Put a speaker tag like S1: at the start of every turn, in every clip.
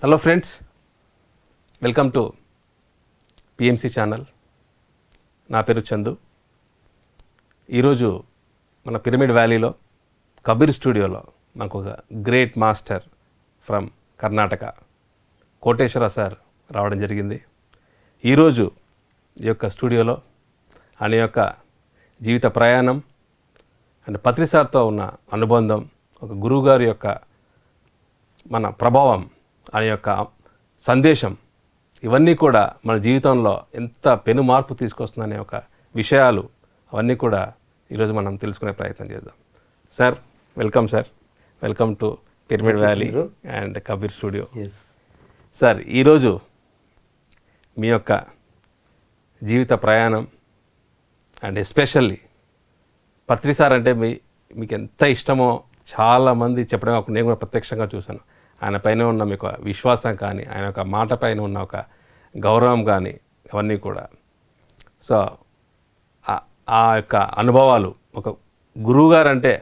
S1: Hello friends, welcome to PMC channel. నా పేరు చందు. ఈరోజు మన పిరమిడ్ వ్యాలీలో కబీర్ స్టూడియోలో మనకు ఒక great master from Karnataka Koteshwara sir రావడం జరిగింది. ఈరోజు ఈ యొక్క స్టూడియోలో ఆయన యొక్క జీవిత ప్రయాణం అండ్ పత్రి సార్తో ఉన్న అనుబంధం, ఒక గురువుగారి యొక్క మన ప్రభావం, ఆయన యొక్క సందేశం, ఇవన్నీ కూడా మన జీవితంలో ఎంత పెను మార్పు తీసుకొస్తుందనే ఒక విషయాలు అవన్నీ కూడా ఈరోజు మనం తెలుసుకునే ప్రయత్నం చేద్దాం. Sir, welcome sir. Welcome to pyramid valley and Kabir studio. Sir, ఈరోజు మీ యొక్క జీవిత ప్రయాణం అండ్ ఎస్పెషల్లీ పత్రి సార్ అంటే మీకు ఎంత ఇష్టమో చాలామంది చెప్పడం, నేను కూడా ప్రత్యక్షంగా చూశాను. ఆయన పైన ఉన్న మీకు విశ్వాసం కానీ, ఆయన యొక్క మాట పైన ఉన్న ఒక గౌరవం కానీ, అవన్నీ కూడా. సో ఆ యొక్క అనుభవాలు, ఒక గురువుగారు అంటే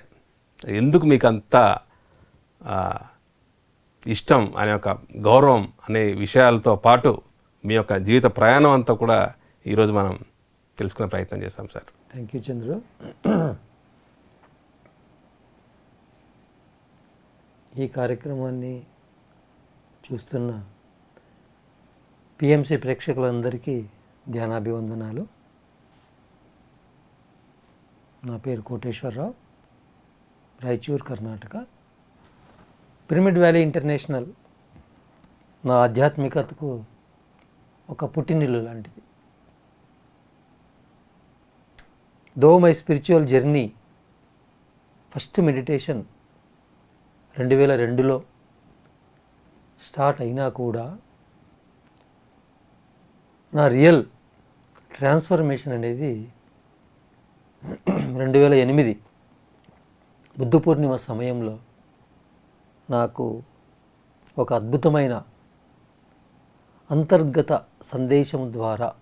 S1: ఎందుకు మీకు అంత ఇష్టం, ఆయన యొక్క గౌరవం అనే విషయాలతో పాటు మీ యొక్క జీవిత ప్రయాణం అంతా కూడా ఈరోజు మనం తెలుసుకునే ప్రయత్నం చేస్తాం సార్.
S2: Thank you Chandru. ఈ కార్యక్రమాన్ని చూస్తున్న పిఎంసి ప్రేక్షకులందరికీ ధ్యానాభివందనాలు. నా పేరు Koteswararao, Raichur, Karnataka. Pyramid valley international నా ఆధ్యాత్మికతకు ఒక పుట్టినిల్లు లాంటిది. Though my spiritual journey, first meditation 2002లో స్టార్ట్ అయినా కూడా నా రియల్ ట్రాన్స్ఫర్మేషన్ అనేది 2008 బుద్ధ పూర్ణిమ సమయంలో నాకు ఒక అద్భుతమైన అంతర్గత సందేశం ద్వారా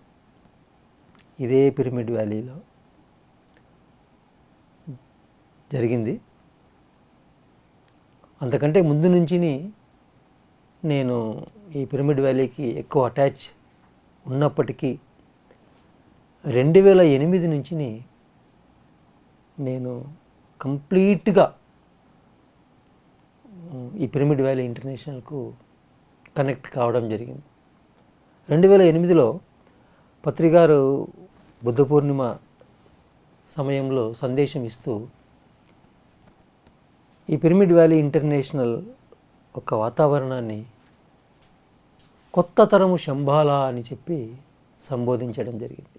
S2: ఇదే పిరమిడ్ వ్యాలీలో జరిగింది. అంతకంటే ముందు నుంచి నేను ఈ పిరమిడ్ వ్యాలీకి ఎక్కువ అటాచ్ ఉన్నప్పటికీ 2008 నుంచి నేను కంప్లీట్గా ఈ పిరమిడ్ వ్యాలీ ఇంటర్నేషనల్కు కనెక్ట్ కావడం జరిగింది. 2008లో పత్రి గారు బుద్ధ పూర్ణిమ సమయంలో సందేశం ఇస్తూ ఈ పిరమిడ్ వ్యాలీ ఇంటర్నేషనల్ ఒక వాతావరణాన్ని కొత్త తరము శంబాలా అని చెప్పి సంబోధించడం జరిగింది.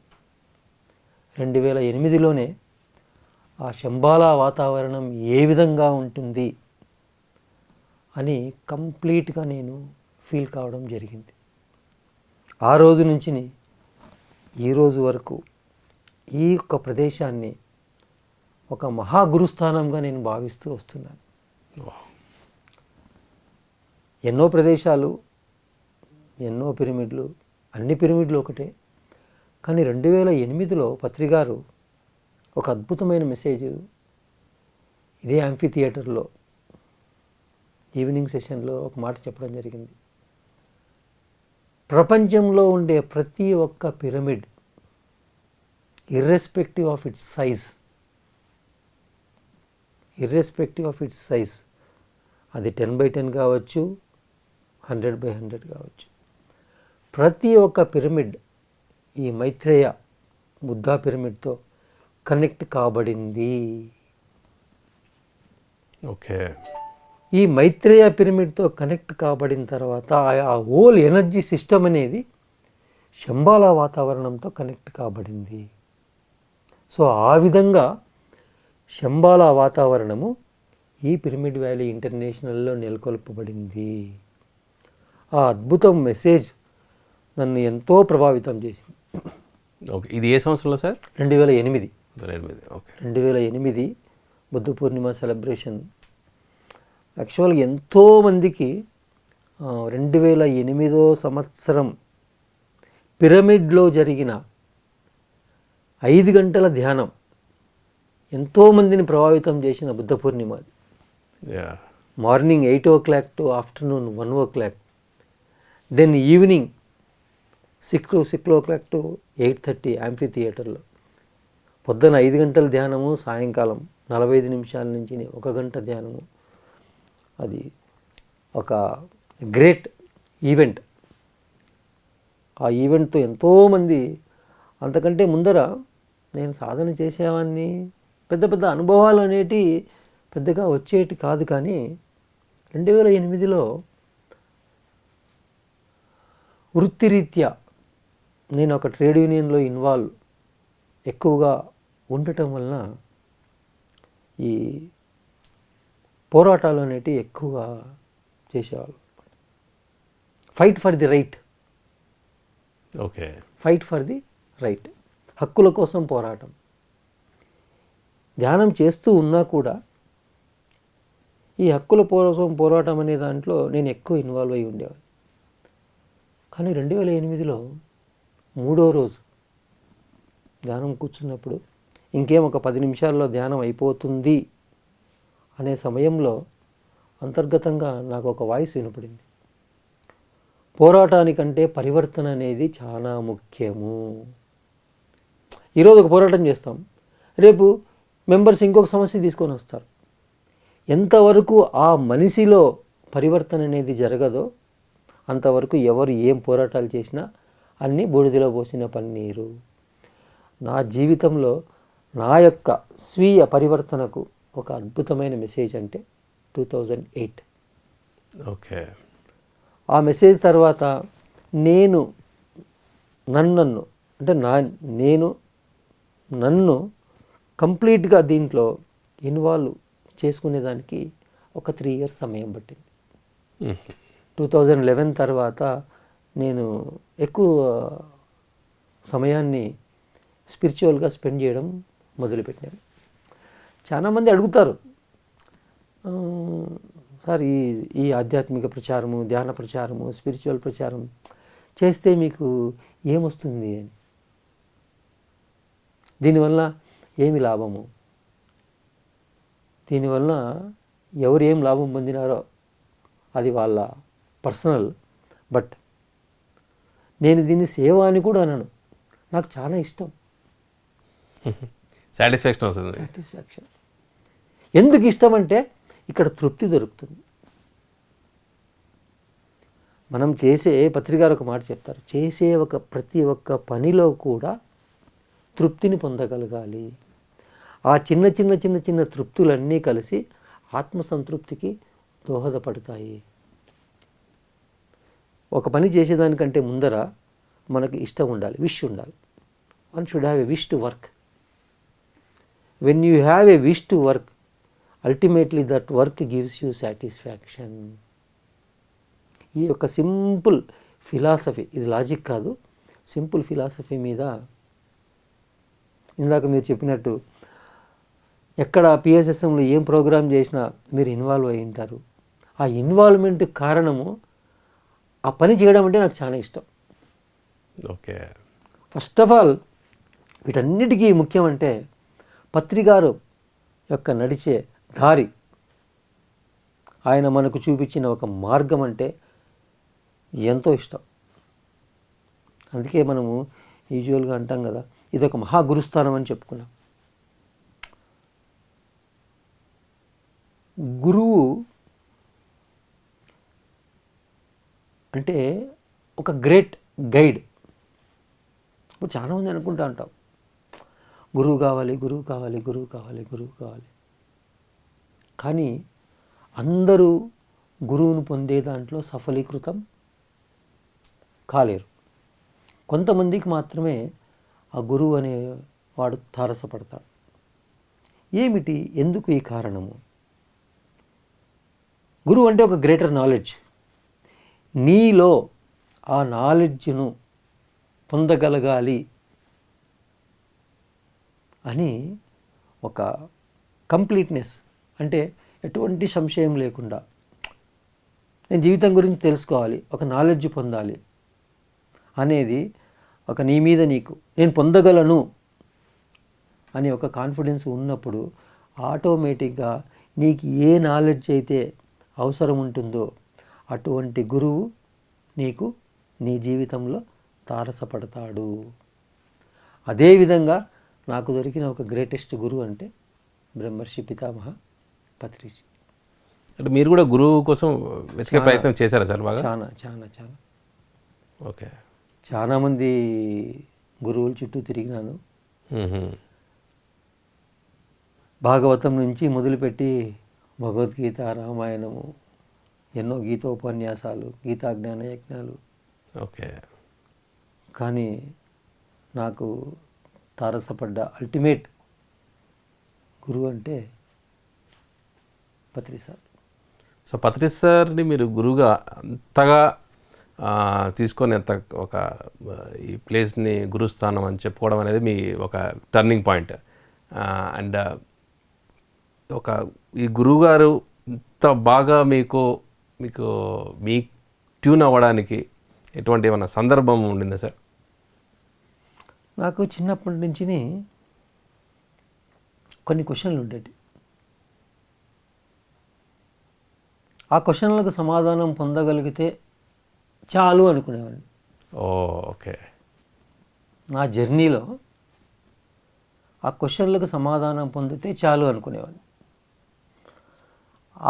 S2: 2008లోనే ఆ శంబాలా వాతావరణం ఏ విధంగా ఉంటుంది అని కంప్లీట్గా నేను ఫీల్ కావడం జరిగింది. ఆ రోజు నుంచి ఈ రోజు వరకు ఈ యొక్క ప్రదేశాన్ని ఒక మహాగురుస్థానంగా నేను భావిస్తూ వస్తున్నాను. ఎన్నో ప్రదేశాలు, ఎన్నో పిరమిడ్లు, అన్ని పిరమిడ్లు ఒకటే. కానీ 2008లో పత్రి గారు ఒక అద్భుతమైన మెసేజ్ ఇదే యాంఫీ థియేటర్లో ఈవినింగ్ సెషన్లో ఒక మాట చెప్పడం జరిగింది. ప్రపంచంలో ఉండే ప్రతి ఒక్క pyramid, irrespective of it's size, అది 10x10 కావచ్చు, 100x100 కావచ్చు, ప్రతి ఒక్క పిరమిడ్ ఈ మైత్రేయ బుద్ధా పిరమిడ్తో కనెక్ట్ కాబడింది.
S1: ఓకే.
S2: ఈ మైత్రేయ పిరమిడ్తో కనెక్ట్ కాబడిన తర్వాత ఆ హోల్ ఎనర్జీ సిస్టమ్ అనేది శంబాలా వాతావరణంతో కనెక్ట్ కాబడింది. సో ఆ విధంగా శంబాలా వాతావరణము ఈ పిరమిడ్ వ్యాలీ ఇంటర్నేషనల్లో నెలకొల్పబడింది. ఆ అద్భుతం మెసేజ్ నన్ను ఎంతో ప్రభావితం చేసింది.
S1: ఓకే. ఇది ఏ సంవత్సరంలో సార్?
S2: 2008.
S1: ఓకే.
S2: 2008 బుద్ధ పూర్ణిమ సెలబ్రేషన్. యాక్చువల్గా ఎంతోమందికి 2008 సంవత్సరం పిరమిడ్లో జరిగిన 5 గంటల ధ్యానం ఎంతోమందిని ప్రభావితం చేసిన Buddha Purnima. Morning 8 o'clock to afternoon 1 o'clock then evening 6 to 8:30 యాంఫీ థియేటర్లో. పొద్దున 5 గంటల ధ్యానము, సాయంకాలం 45 నిమిషాల నుంచి 1 గంట ధ్యానము. అది ఒక గ్రేట్ ఈవెంట్. ఆ ఈవెంట్తో ఎంతోమంది, అంతకంటే ముందర నేను సాధన చేసేవాడిని, పెద్ద పెద్ద అనుభవాలు అనేటి పెద్దగా వచ్చేటి కాదు. కానీ 2008లో వృత్తిరీత్యా నేను ఒక ట్రేడ్ యూనియన్లో ఇన్వాల్వ్ ఎక్కువగా ఉండటం వలన ఈ పోరాటాలు అనేటివి ఎక్కువగా చేసేవాళ్ళు. Fight for the right,
S1: okay,
S2: fight for the right, హక్కుల కోసం పోరాటం. ధ్యానం చేస్తూ ఉన్నా కూడా ఈ హక్కుల కోసం పోరాటం అనే దాంట్లో నేను ఎక్కువ ఇన్వాల్వ్ అయి ఉండేవాడిని. కానీ 2008లో 3వ రోజు ధ్యానం కూర్చున్నప్పుడు, ఇంకేం ఒక 10 నిమిషాల్లో ధ్యానం అయిపోతుంది అనే సమయంలో అంతర్గతంగా నాకు ఒక వాయిస్ వినపడింది. పోరాటానికంటే పరివర్తన అనేది చాలా ముఖ్యము. ఈరోజు ఒక పోరాటం చేస్తాం, రేపు మెంబర్స్ ఇంకొక సమస్య తీసుకొని వస్తారు. ఎంతవరకు ఆ మనిషిలో పరివర్తన అనేది జరగదో అంతవరకు ఎవరు ఏం పోరాటాలు చేసినా అన్నీ బూడిదలో పోసిన పన్నీరు. నా జీవితంలో నా యొక్క స్వీయ పరివర్తనకు ఒక అద్భుతమైన మెసేజ్ అంటే 2008.
S1: ఓకే.
S2: ఆ మెసేజ్ తర్వాత నేను నన్ను కంప్లీట్గా దీంట్లో ఇన్వాల్వ్ చేసుకునేదానికి ఒక 3 years సమయం పట్టింది. 2011 తర్వాత నేను ఎక్కువ సమయాన్ని స్పిరిచువల్గా స్పెండ్ చేయడం మొదలుపెట్టాను. చాలామంది అడుగుతారు, సార్ ఈ ఆధ్యాత్మిక ప్రచారము, ధ్యాన ప్రచారము, స్పిరిచువల్ ప్రచారం చేస్తే మీకు ఏమొస్తుంది అని, దీనివల్ల ఏమి లాభము, దీనివల్ల ఎవరు ఏం లాభం పొందినారో అది వాళ్ళ పర్సనల్. బట్ నేను దీన్ని సేవ అని కూడా అనను. నాకు చాలా ఇష్టం, సాటిస్ఫాక్షన్. ఎందుకు ఇష్టం అంటే ఇక్కడ తృప్తి దొరుకుతుంది. మనం చేసే, పత్రికారు ఒక మాట చెప్తారు, చేసే ప్రతి ఒక్క పనిలో కూడా తృప్తిని పొందగలగాలి. ఆ చిన్న చిన్న చిన్న చిన్న తృప్తులన్నీ కలిసి ఆత్మసంతృప్తికి దోహదపడతాయి. ఒక పని చేసేదానికంటే ముందర మనకి ఇష్టం ఉండాలి, విష్ ఉండాలి. One should have a wish to work. When you have a wish to work, ultimately that work gives you satisfaction. ఈ యొక్క సింపుల్ ఫిలాసఫీ, ఇది లాజిక్ కాదు, సింపుల్ ఫిలాసఫీ మీద ఇందాక మీరు చెప్పినట్టు ఎక్కడ పిఎస్ఎస్ఎంలో ఏం ప్రోగ్రామ్ చేసినా మీరు ఇన్వాల్వ్ అయి ఉంటారు. ఆ ఇన్వాల్వ్మెంట్ కారణము ఆ పని చేయడం అంటే నాకు చాలా ఇష్టం.
S1: ఓకే.
S2: ఫస్ట్ ఆఫ్ ఆల్ వీటన్నిటికీ ముఖ్యమంటే పత్రికారు యొక్క నడిచే దారి, ఆయన మనకు చూపించిన ఒక మార్గం అంటే ఎంతో ఇష్టం. అందుకే మనము యూజువల్గా అంటాం కదా, ఇది ఒక మహాగురుస్థానం అని చెప్పుకున్నాం. గురువు అంటే ఒక గ్రేట్ గైడ్. ఇప్పుడు చాలామంది అనుకుంటూ ఉంటాం, గురువు కావాలి, గురువు కావాలి, గురువు కావాలి, గురువు కావాలి. కానీ అందరూ గురువును పొందే దాంట్లో సఫలీకృతం కాలేరు. కొంతమందికి మాత్రమే ఆ గురువు అనేవాడు తారసపడతాడు. ఏమిటి, ఎందుకు ఈ కారణము? గురువు అంటే ఒక గ్రేటర్ నాలెడ్జ్. నీలో ఆ నాలెడ్జ్ను పొందగలగాలి అని ఒక కంప్లీట్నెస్, అంటే ఎటువంటి సంశయం లేకుండా నేను జీవితం గురించి తెలుసుకోవాలి, ఒక నాలెడ్జ్ పొందాలి అనేది ఒక నీ మీద నీకు నేను పొందగలను అని ఒక కాన్ఫిడెన్స్ ఉన్నప్పుడు ఆటోమేటిక్గా నీకు ఏ నాలెడ్జ్ అయితే అవసరం ఉంటుందో అటువంటి గురువు నీకు నీ జీవితంలో తారసపడతాడు. అదేవిధంగా నాకు దొరికిన ఒక గ్రేటెస్ట్ గురువు అంటే బ్రహ్మర్షి పితామహ పత్రిజీ.
S1: అంటే మీరు కూడా గురువు కోసం వెతికే ప్రయత్నం చేశారా సార్ బాగా?
S2: చాలా చాలా చాలా
S1: ఓకే.
S2: చాలామంది గురువుల చుట్టూ తిరిగినాను. భాగవతం నుంచి మొదలుపెట్టి భగవద్గీత, రామాయణము, ఎన్నో గీతోపన్యాసాలు, గీతాజ్ఞాన యజ్ఞాలు.
S1: ఓకే.
S2: కానీ నాకు తారసపడ్డ అల్టిమేట్ గురువు అంటే పత్రి సార్.
S1: సో పత్రి సార్ని మీరు గురువుగా అంతగా తీసుకొని ఎంత ఒక ఈ ప్లేస్ని గురుస్థానం అని చెప్పుకోవడం అనేది మీ ఒక టర్నింగ్ పాయింట్. అండ్ ఒక ఈ గురువుగారు ఇంత బాగా మీకు మీ ట్యూన్ అవ్వడానికి ఎటువంటి ఏమైనా సందర్భం ఉండిందా సార్?
S2: నాకు చిన్నప్పటి నుంచి కొన్ని క్వశ్చన్లు ఉండేవి. ఆ క్వశ్చన్లకు సమాధానం పొందగలిగితే చాలు అనుకునేవాడిని.
S1: ఓకే.
S2: నా జర్నీలో ఆ క్వశ్చన్లకు సమాధానం పొందితే చాలు అనుకునేవాడిని.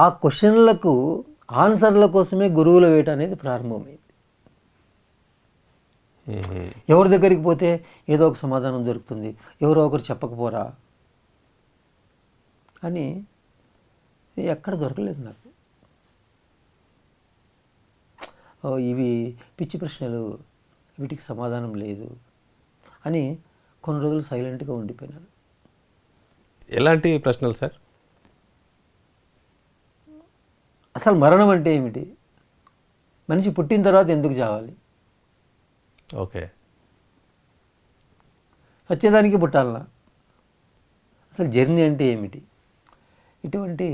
S2: ఆ క్వశ్చన్లకు ఆన్సర్ల కోసమే గురువుల వేట అనేది ప్రారంభమైంది. ఎవరి దగ్గరికి పోతే ఏదో ఒక సమాధానం దొరుకుతుంది, ఎవరో ఒకరు చెప్పకపోరా అని ఎక్కడ దొరకలేదు నాకు. ఇవి పిచ్చి ప్రశ్నలు, వీటికి సమాధానం లేదు అని కొన్ని రోజులు సైలెంట్గా ఉండిపోయినాను.
S1: ఎలాంటి ప్రశ్నలు సార్?
S2: అసలు మరణం అంటే ఏమిటి? మనిషి పుట్టిన తర్వాత ఎందుకు చావాలి?
S1: ఓకే.
S2: వచ్చేదానికి పుట్టాలనా? అసలు జర్నీ అంటే ఏమిటి? ఇటువంటి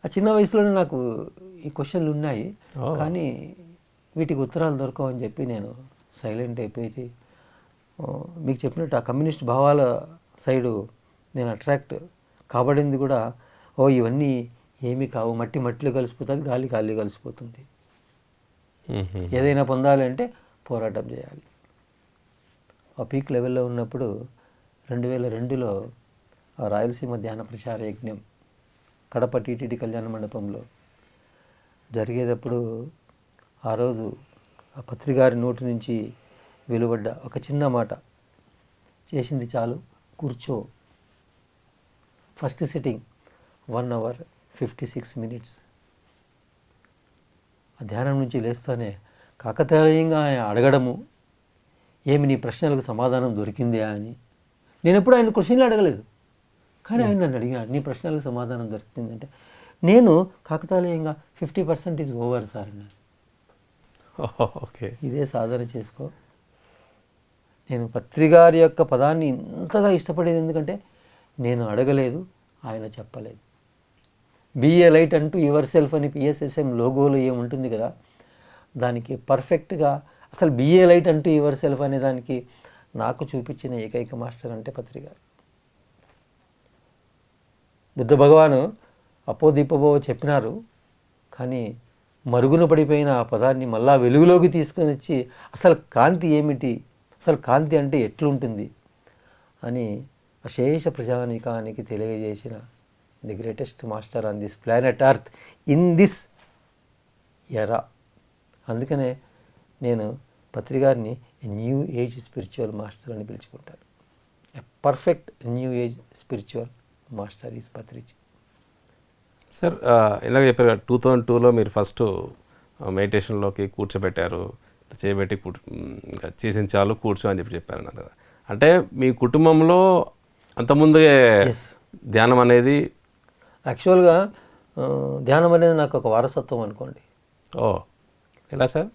S2: ఆ చిన్న వయసులోనే నాకు ఈ క్వశ్చన్లు ఉన్నాయి. కానీ వీటికి ఉత్తరాలు దొరకవని చెప్పి నేను సైలెంట్ అయిపోయి, మీకు చెప్పినట్టు ఆ కమ్యూనిస్ట్ భావాల సైడు నేను అట్రాక్ట్ కాబడింది కూడా. ఇవన్నీ ఏమీ కావు, మట్టి మట్టిలో కలిసిపోతుంది, గాలి గాలి కలిసిపోతుంది. ఏదైనా పొందాలి అంటే పోరాటం చేయాలి. ఆ పీక్ లెవెల్లో ఉన్నప్పుడు 2002లో ఆ రాయలసీమ ధ్యాన ప్రచార యజ్ఞం కడప టీటీడీ కళ్యాణ మండపంలో జరిగేటప్పుడు ఆ రోజు ఆ పత్రిగారి నోటి నుంచి వెలువడ్డ ఒక చిన్న మాట, చేసింది చాలు కూర్చో. First sitting 1 hour 56 minutes. ఆ ధ్యానం నుంచి లేస్తూనే కాకతాళీయంగా ఆయన అడగడము, ఏమి నీ ప్రశ్నలకు సమాధానం దొరికిందా అని. నేను ఎప్పుడు ఆయన క్వశ్చన్లు అడగలేదు, కానీ ఆయన నన్ను అడిగినాడు, నీ ప్రశ్నలకు సమాధానం దొరికిందంటే నేను కాకతాళీయంగా 50% ఈజ్ ఓవర్ సార్ అన్నాను.
S1: ఓకే.
S2: ఇదే సాధన చేసుకో. నేను పత్రిగారి యొక్క పదాన్ని ఇంతగా ఇష్టపడేది ఎందుకంటే నేను అడగలేదు, ఆయన చెప్పలేదు. బీ ఏ లైట్ అంటూ యువర్ సెల్ఫ్ అని పిఎస్ఎస్ఎం లోగోలో ఏముంటుంది కదా, దానికి పర్ఫెక్ట్గా అసలు బీ ఏ లైట్ అంటూ యువర్ సెల్ఫ్ అనే దానికి నాకు చూపించిన ఏకైక మాస్టర్ అంటే పత్రిగారు. బుద్ధ భగవాను అపో దీపభో చెప్పినారు, కానీ మరుగున పడిపోయిన ఆ పదాన్ని మళ్ళా వెలుగులోకి తీసుకొని వచ్చి అసలు కాంతి ఏమిటి, అసలు కాంతి అంటే ఎట్లుంటుంది అని అశేష ప్రజానీకానికి తెలియజేసిన the greatest master on this planet earth in this era. అందుకనే నేను పత్రిగారిని న్యూ ఏజ్ స్పిరిచువల్ మాస్టర్ అని పిలుచుకుంటాను. A perfect new age spiritual master is Patriji.
S1: Sir ఇందాక చెప్పారు 2002లో మీరు ఫస్ట్ మెడిటేషన్లోకి కూర్చోబెట్టారు, చేయబెట్టి ఇంకా చేసిన చాలు కూర్చో అని చెప్పారు అన్నారు కదా. అంటే మీ కుటుంబంలో అంతకుముందే ధ్యానం అనేది
S2: యాక్చువల్గా ధ్యానం అనేది నాకు ఒక వారసత్వం అనుకోండి.
S1: ఎలా సార్?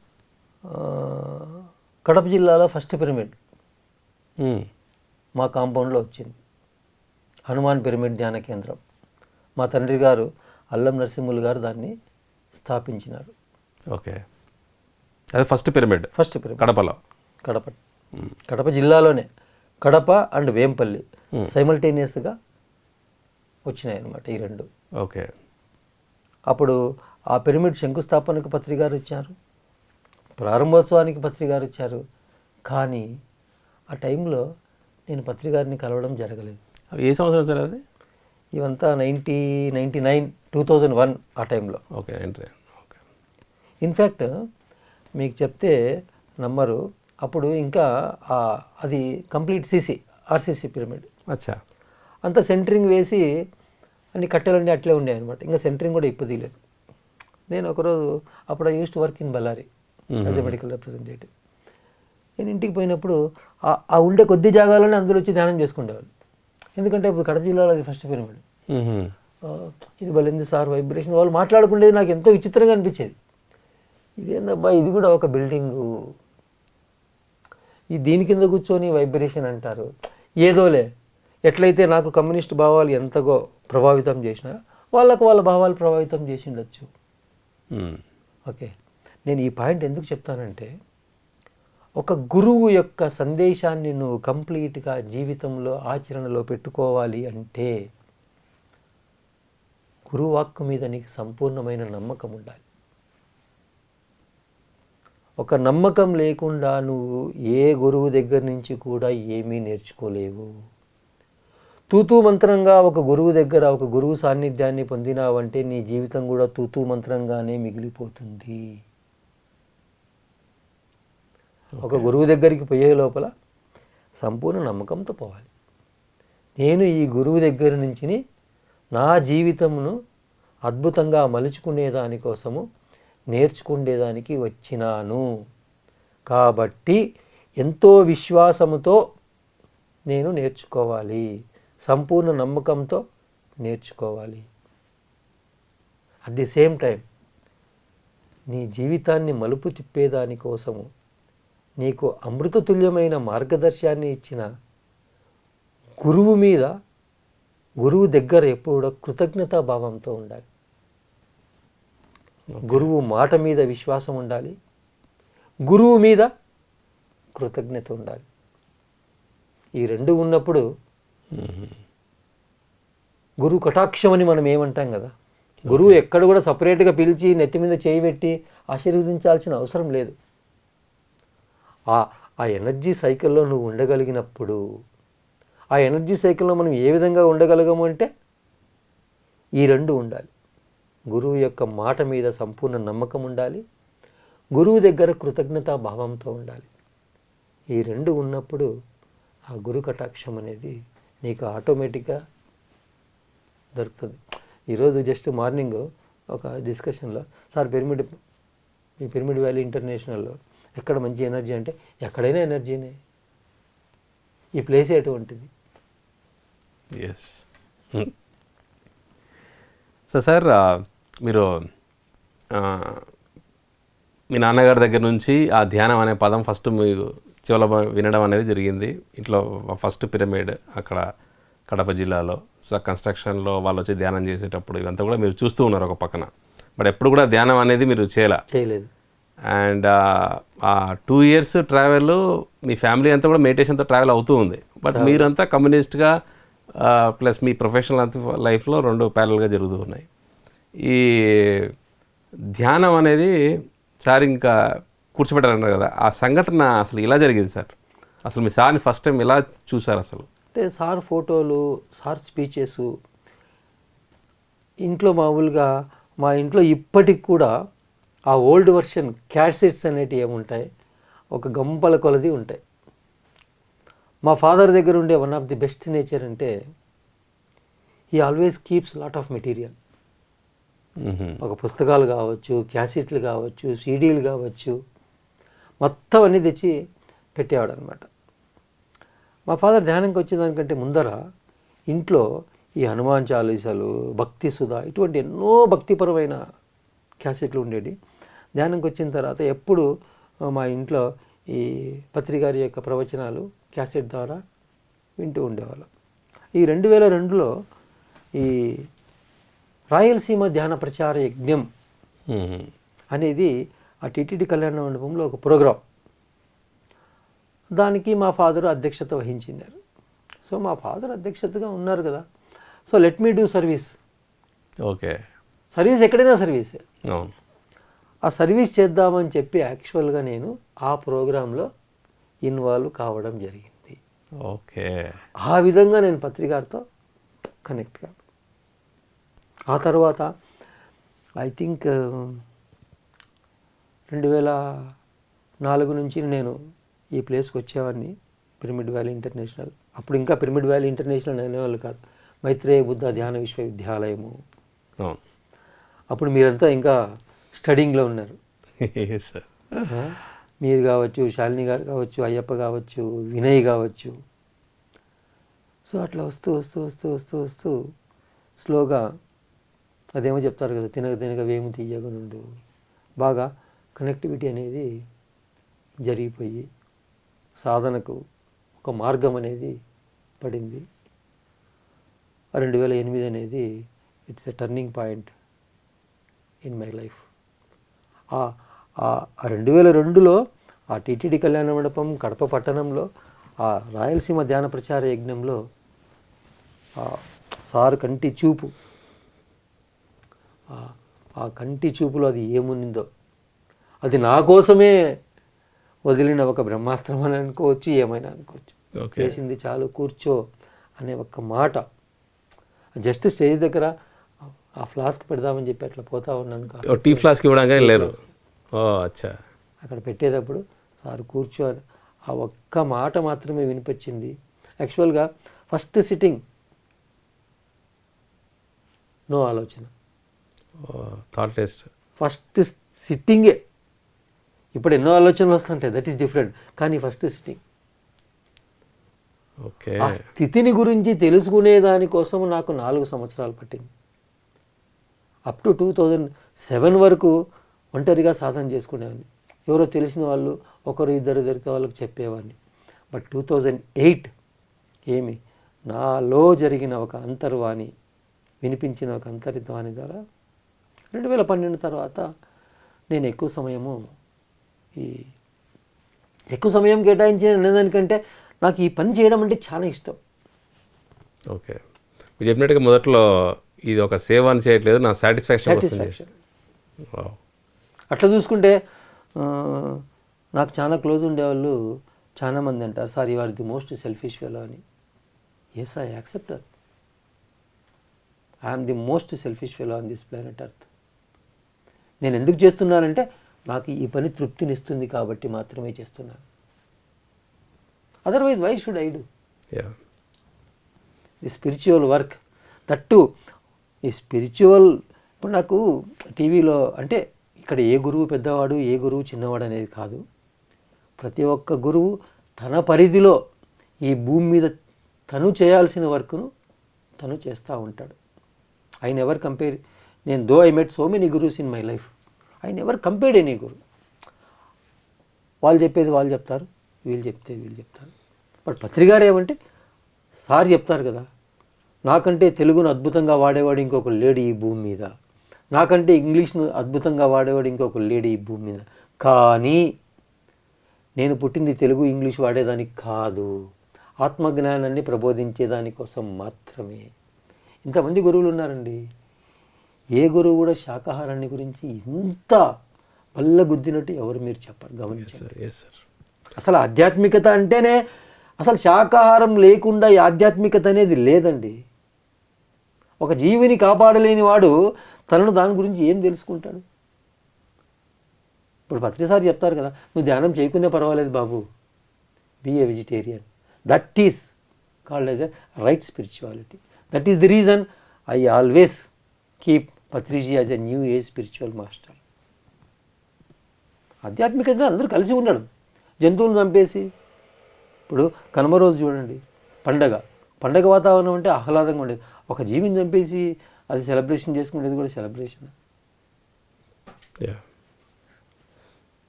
S2: కడప జిల్లాలో ఫస్ట్ పిరమిడ్ మా కాంపౌండ్లో వచ్చింది. హనుమాన్ పిరమిడ్ ధ్యాన కేంద్రం. మా తండ్రి గారు అల్లం నరసింహులు గారు దాన్ని స్థాపించినారు.
S1: ఓకే. అది ఫస్ట్ పిరమిడ్ కడపలో.
S2: కడప జిల్లాలోనే కడప అండ్ వేంపల్లి సైమల్టేనియస్గా వచ్చినాయి అన్నమాట ఈ రెండు.
S1: ఓకే.
S2: అప్పుడు ఆ పిరమిడ్ శంకుస్థాపనకు పత్రిగారు ఇచ్చారు. ప్రారంభోత్సవానికి పత్రి గారు వచ్చారు, కానీ ఆ టైంలో నేను పత్రి గారిని కలవడం జరగలేదు.
S1: అవి ఏ సంవత్సరం సార్ అది?
S2: ఇవంతా 1999, 2001 ఆ టైంలో.
S1: Okay, entry. ఓకే.
S2: ఇన్ఫ్యాక్ట్ మీకు చెప్తే నమ్మరు, అప్పుడు ఇంకా అది కంప్లీట్ ఆర్సీసీ పిరమిడ్.
S1: అచ్చా.
S2: అంత సెంటరింగ్ వేసి అన్ని కట్టెలన్నీ అట్లే ఉండే అనమాట. ఇంకా సెంటరింగ్ కూడా ఇప్పదీయలేదు. నేను ఒకరోజు అప్పుడు I use to work in Bellary as a medical representative. నేను ఇంటికి పోయినప్పుడు ఆ ఉండే కొద్ది జాగాలోనే అందరూ వచ్చి ధ్యానం చేసుకునేవాళ్ళు. ఎందుకంటే ఇప్పుడు కడప జిల్లాలో అది ఫస్ట్ పిరమిడ్. ఇది బలింది సార్ వైబ్రేషన్, వాళ్ళు మాట్లాడుకునేది నాకు ఎంతో విచిత్రంగా అనిపించేది. ఇదేందబ్బా, ఇది కూడా ఒక బిల్డింగు, ఈ దీని కింద కూర్చొని వైబ్రేషన్ అంటారు. ఏదోలే, ఎట్లయితే నాకు కమ్యూనిస్ట్ భావాలు ఎంతగో ప్రభావితం చేసినా వాళ్ళకు వాళ్ళ భావాలు ప్రభావితం చేసి ఉండొచ్చు. ఓకే, నేను ఈ పాయింట్ ఎందుకు చెప్తానంటే, ఒక గురువు యొక్క సందేశాన్ని నువ్వు కంప్లీట్గా జీవితంలో ఆచరణలో పెట్టుకోవాలి అంటే గురువు వాక్కు మీద నీకు సంపూర్ణమైన నమ్మకం ఉండాలి. ఒక నమ్మకం లేకుండా నువ్వు ఏ గురువు దగ్గర నుంచి కూడా ఏమీ నేర్చుకోలేవు. తూతూ మంత్రంగా ఒక గురువు దగ్గర ఒక గురువు సాన్నిధ్యాన్ని పొందినావంటే నీ జీవితం కూడా తూతూ మంత్రంగానే మిగిలిపోతుంది. ఒక గురువు దగ్గరికి పోయే లోపల సంపూర్ణ నమ్మకంతో పోవాలి. నేను ఈ గురువు దగ్గర నుంచి నా జీవితమును అద్భుతంగా మలుచుకునే దానికోసము నేర్చుకునేదానికి వచ్చినాను కాబట్టి ఎంతో విశ్వాసముతో నేను నేర్చుకోవాలి, సంపూర్ణ నమ్మకంతో నేర్చుకోవాలి. అట్ ది సేమ్ టైం నీ జీవితాన్ని మలుపు తిప్పేదానికోసము నీకు అమృతతుల్యమైన మార్గదర్శనాన్ని ఇచ్చిన గురువు మీద, గురువు దగ్గర ఎప్పుడూ కృతజ్ఞతా భావంతో ఉండాలి. గురువు మాట మీద విశ్వాసం ఉండాలి, గురువు మీద కృతజ్ఞత ఉండాలి. ఈ రెండు ఉన్నప్పుడు గురువు కటాక్షం అని మనం ఏమంటాం కదా, గురువు ఎక్కడ కూడా సపరేట్గా పిలిచి నెత్తి మీద చేయి పెట్టి ఆశీర్వదించాల్సిన అవసరం లేదు. ఆ ఎనర్జీ సైకిల్లో నువ్వు ఉండగలిగినప్పుడు, ఆ ఎనర్జీ సైకిల్లో మనం ఏ విధంగా ఉండగలగము అంటే ఈ రెండు ఉండాలి. గురువు యొక్క మాట మీద సంపూర్ణ నమ్మకం ఉండాలి, గురువు దగ్గర కృతజ్ఞతా భావంతో ఉండాలి. ఈ రెండు ఉన్నప్పుడు ఆ గురు కటాక్షం అనేది నీకు ఆటోమేటిక్గా దొరుకుతుంది. ఈరోజు జస్ట్ మార్నింగ్ ఒక డిస్కషన్లో, సార్ మీ పిరమిడ్ వ్యాలీ ఇంటర్నేషనల్లో ఎక్కడ మంచి ఎనర్జీ అంటే, ఎక్కడైనా ఎనర్జీనే, ఈ ప్లేస్ ఎటువంటిది.
S1: ఎస్. సో సార్, మీరు మీ నాన్నగారి దగ్గర నుంచి ఆ ధ్యానం అనే పదం ఫస్ట్ మీకు చెవుల వినడం అనేది జరిగింది. ఇంట్లో ఫస్ట్ పిరమిడ్ అక్కడ కడప జిల్లాలో. సో ఆ కన్స్ట్రక్షన్లో వాళ్ళు వచ్చి ధ్యానం చేసేటప్పుడు ఇవంతా కూడా మీరు చూస్తూ ఉన్నారు ఒక పక్కన. బట్ ఎప్పుడు కూడా ధ్యానం అనేది మీరు చేయలేదు. అండ్ ఆ 2 years ట్రావెల్ మీ ఫ్యామిలీ అంతా కూడా మెడిటేషన్తో ట్రావెల్ అవుతూ ఉంది. బట్ మీరంతా కమ్యూనిస్ట్గా ప్లస్ మీ ప్రొఫెషనల్ లైఫ్లో రెండు ప్యారల్గా జరుగుతూ ఉన్నాయి. ఈ ధ్యానం అనేది సార్ ఇంకా కూర్చోబెట్టారన్నారు కదా, ఆ సంఘటన అసలు ఇలా జరిగింది సార్? అసలు మీ సార్ని ఫస్ట్ టైం ఎలా చూసారు అసలు?
S2: అంటే సార్ ఫోటోలు, సార్ స్పీచెస్ ఇంట్లో మామూలుగా మా ఇంట్లో ఇప్పటికి కూడా ఆ ఓల్డ్ వర్షన్ క్యాసెట్స్ అనేటివి ఏముంటాయి, ఒక గంపల కొలది ఉంటాయి. మా ఫాదర్ దగ్గర ఉండే one of the best nature అంటే he always keeps lot of material. ఒక పుస్తకాలు కావచ్చు, క్యాసెట్లు కావచ్చు, సీడీలు కావచ్చు, మొత్తం అన్నీ తెచ్చి పెట్టేవాడు అనమాట. మా ఫాదర్ ధ్యానంకి వచ్చేదానికంటే ముందర ఇంట్లో ఈ హనుమాన్ చాలీసాలు, భక్తి సుధా, ఇటువంటి ఎన్నో భక్తిపరమైన క్యాసెట్లు ఉండేవి. ధ్యానంకి వచ్చిన తర్వాత ఎప్పుడు మా ఇంట్లో ఈ పత్రిగారి యొక్క ప్రవచనాలు క్యాసెట్ ద్వారా వింటూ ఉండేవాళ్ళం. ఈ 2002లో ఈ రాయలసీమ ధ్యాన ప్రచార యజ్ఞం అనేది ఆ టీటీడీ కళ్యాణ మండపంలో ఒక ప్రోగ్రాం, దానికి మా ఫాదరు అధ్యక్షత వహించినారు. సో మా ఫాదర్ అధ్యక్షతగా ఉన్నారు కదా, so let me do service.
S1: Okay,
S2: service ఎక్కడైనా సర్వీసే. ఆ సర్వీస్ చేద్దామని చెప్పి యాక్చువల్గా నేను ఆ ప్రోగ్రాంలో ఇన్వాల్వ్ కావడం జరిగింది.
S1: ఓకే.
S2: ఆ విధంగా నేను పత్రికారితో కనెక్ట్ కాదు. ఆ తర్వాత ఐ థింక్ 2004 నుంచి నేను ఈ ప్లేస్కి వచ్చేవాడిని, పిరమిడ్ వ్యాలీ ఇంటర్నేషనల్. అప్పుడు ఇంకా పిరమిడ్ వ్యాలీ ఇంటర్నేషనల్ అనేవాళ్ళు కాదు, మైత్రేయ బుద్ధ ధ్యాన విశ్వవిద్యాలయము.
S1: అవును.
S2: అప్పుడు మీరంతా ఇంకా స్టడీయింగ్లో ఉన్నారు.
S1: సార్.
S2: మీరు కావచ్చు, శాలిని గారు కావచ్చు, అయ్యప్ప కావచ్చు, వినయ్ కావచ్చు. సో అట్లా వస్తూ వస్తూ వస్తూ వస్తూ వస్తూ స్లోగా అదేమో చెప్తారు కదా, తినక తినక వేము తీయగనుండు, బాగా కనెక్టివిటీ అనేది జరిగిపోయి సాధనకు ఒక మార్గం అనేది పడింది. 2008 అనేది it's a turning point in my life. 2002లో ఆ టీటీడీ కళ్యాణ మండపం కడప పట్టణంలో ఆ రాయలసీమ ధ్యాన ప్రచార యజ్ఞంలో సార్ కంటి చూపు, ఆ కంటి చూపులో అది ఏముందో, అది నా కోసమే వదిలిన ఒక బ్రహ్మాస్త్రం అని అనుకోవచ్చు, ఏమైనా అనుకోవచ్చు. చేసింది చాలు కూర్చో అనే ఒక్క మాట, జస్ట్ స్టేజ్ దగ్గర ఆ ఫ్లాస్క్ పెడదామని చెప్పి అట్లా పోతా ఉన్నాను.
S1: టీ ఫ్లాస్క్ ఇవ్వడానికి లేరు. అచ్చా.
S2: అక్కడ పెట్టేటప్పుడు సార్ కూర్చో ఆ ఒక్క మాట మాత్రమే వినిపించింది. యాక్చువల్గా ఫస్ట్ సిట్టింగ్ నో ఆలోచన,
S1: థాట్ టెస్ట్.
S2: ఫస్ట్ సిట్టింగే. ఇప్పుడు ఎన్నో ఆలోచనలు వస్తుంటాయి, దట్ ఈస్ డిఫరెంట్. కానీ ఫస్ట్ సిట్టింగ్,
S1: ఓకే,
S2: ఆ స్థితిని గురించి తెలుసుకునే దానికోసం నాకు 4 సంవత్సరాలు పట్టింది. అప్ టు 2007 వరకు ఒంటరిగా సాధన చేసుకునేవాడిని. ఎవరో తెలిసిన వాళ్ళు ఒకరు ఇద్దరు దొరికితే వాళ్ళకి చెప్పేవాడిని. బట్ 2008 ఏమి నాలో జరిగిన ఒక అంతర్వాణి, వినిపించిన ఒక అంతర్వాణి ద్వారా 2012 తర్వాత నేను ఎక్కువ సమయం కేటాయించిన దానికంటే నాకు ఈ పని చేయడం అంటే చాలా ఇష్టం.
S1: ఓకే. మీరు చెప్పినట్టుగా మొదట్లో ఇది ఒక సేవ అని చేయట్లేదు, నా సాటిస్ఫాక్షన్.
S2: అట్లా చూసుకుంటే నాకు చాలా క్లోజ్ ఉండేవాళ్ళు చాలామంది అంటారు, sir you are the most selfish fellow అని. Yes, I accept that. I'm the most selfish fellow on this planet earth. నేను ఎందుకు చేస్తున్నానంటే నాకు ఈ పని తృప్తినిస్తుంది కాబట్టి మాత్రమే చేస్తున్నాను. Otherwise why should I do the spiritual work? That ఈ స్పిరిచువల్, ఇప్పుడు నాకు టీవీలో అంటే ఇక్కడ ఏ గురువు పెద్దవాడు, ఏ గురువు చిన్నవాడు అనేది కాదు. ప్రతి ఒక్క గురువు తన పరిధిలో ఈ భూమి మీద తను చేయాల్సిన వర్క్ను తను చేస్తూ ఉంటాడు. I never compare. నేను though I met so many gurus in my life, I never compared any guru. వాళ్ళు చెప్పేది వాళ్ళు చెప్తారు, వీళ్ళు చెప్తే వీళ్ళు చెప్తారు. బట్ పత్రికారు ఏమంటే సార్ చెప్తారు కదా, నాకంటే తెలుగును అద్భుతంగా వాడేవాడు ఇంకొక లేడు ఈ భూమి మీద, నాకంటే ఇంగ్లీష్ను అద్భుతంగా వాడేవాడు ఇంకొక లేడు ఈ భూమి మీద. కానీ నేను పుట్టింది తెలుగు ఇంగ్లీష్ వాడేదానికి కాదు, ఆత్మజ్ఞానాన్ని ప్రబోధించేదానికోసం మాత్రమే. ఇంతమంది గురువులు ఉన్నారండి. ఏ గురువు కూడా శాకాహారాన్ని గురించి ఇంత పల్లగుద్దినట్టు ఎవరు మీరు చెప్పరు, గమనించండి. అసలు ఆధ్యాత్మికత అంటేనే అసలు శాకాహారం లేకుండా ఈ ఆధ్యాత్మికత అనేది లేదండి. ఒక జీవిని కాపాడలేని వాడు తనను దాని గురించి ఏం తెలుసుకుంటాడు? ఇప్పుడు పత్రిసారి చెప్తారు కదా, నువ్వు ధ్యానం చేయకునే పర్వాలేదు బాబు, be a vegetarian. That is called as a right spirituality. That is the reason I always keep Patriji as a new age spiritual master. ఆధ్యాత్మికంగా అందరూ కలిసి ఉండడం, జంతువులను చంపేసి. ఇప్పుడు కనుమ రోజు చూడండి, పండగ వాతావరణం అంటే ఆహ్లాదంగా ఉండేది. ఒక జీవిని చంపేసి అది సెలబ్రేషన్ చేసుకునేది కూడా celebration.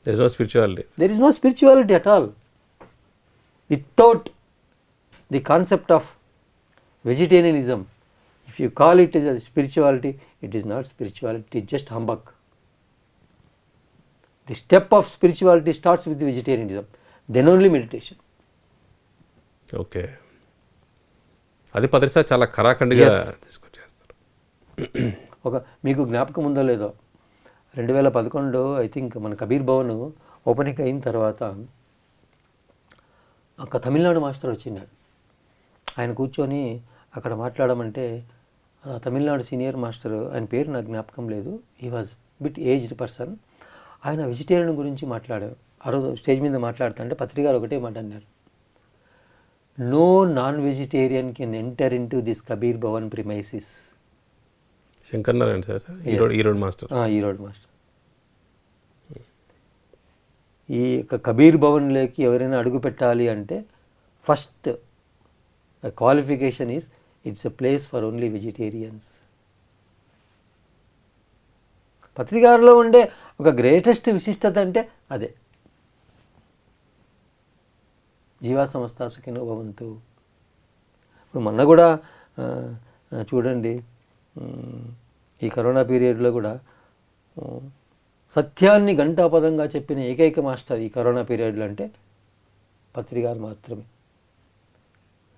S1: There is
S2: no spirituality at all. Without the concept of vegetarianism, if you call it as a spirituality, it is not spirituality, it is just humbug. The step of spirituality starts with vegetarianism, then only meditation.
S1: Okay, అది పత్రిసా చాలా కరాఖండిగా తీసుకొచ్చేస్తారు.
S2: ఒక మీకు జ్ఞాపకం ఉందో లేదో, 2011 I think మన Kabir Bhavan opening అయిన తర్వాత ఒక తమిళనాడు మాస్టర్ వచ్చినాడు. ఆయన కూర్చొని అక్కడ మాట్లాడమంటే తమిళనాడు సీనియర్ మాస్టర్, ఆయన పేరు నాకు జ్ఞాపకం లేదు, he was bit aged person. ఆయన వెజిటేరియన్ గురించి మాట్లాడారు. ఆ రోజు స్టేజ్ మీద మాట్లాడుతుంటే పత్రిక గారు ఒకటే మాట అన్నారు, no non vegetarian can enter in to this Kabir Bhavan premises.
S1: Shankar Narayana sir, Erode master.
S2: Erode master. ఈ యొక్క కబీర్ భవన్లోకి ఎవరైనా అడుగు పెట్టాలి అంటే first qualification is it's a place for only vegetarians. పత్రికారులో ఉండే ఒక గ్రేటెస్ట్ విశిష్టత అంటే అదే, జీవా సంస్థ సుఖినో భవంతు. ఇప్పుడు మొన్న కూడా చూడండి, ఈ కరోనా పీరియడ్లో కూడా సత్యాన్ని ఘంటాపదంగా చెప్పిన ఏకైక మాస్టర్ ఈ కరోనా పీరియడ్లో అంటే పత్రికారు మాత్రమే.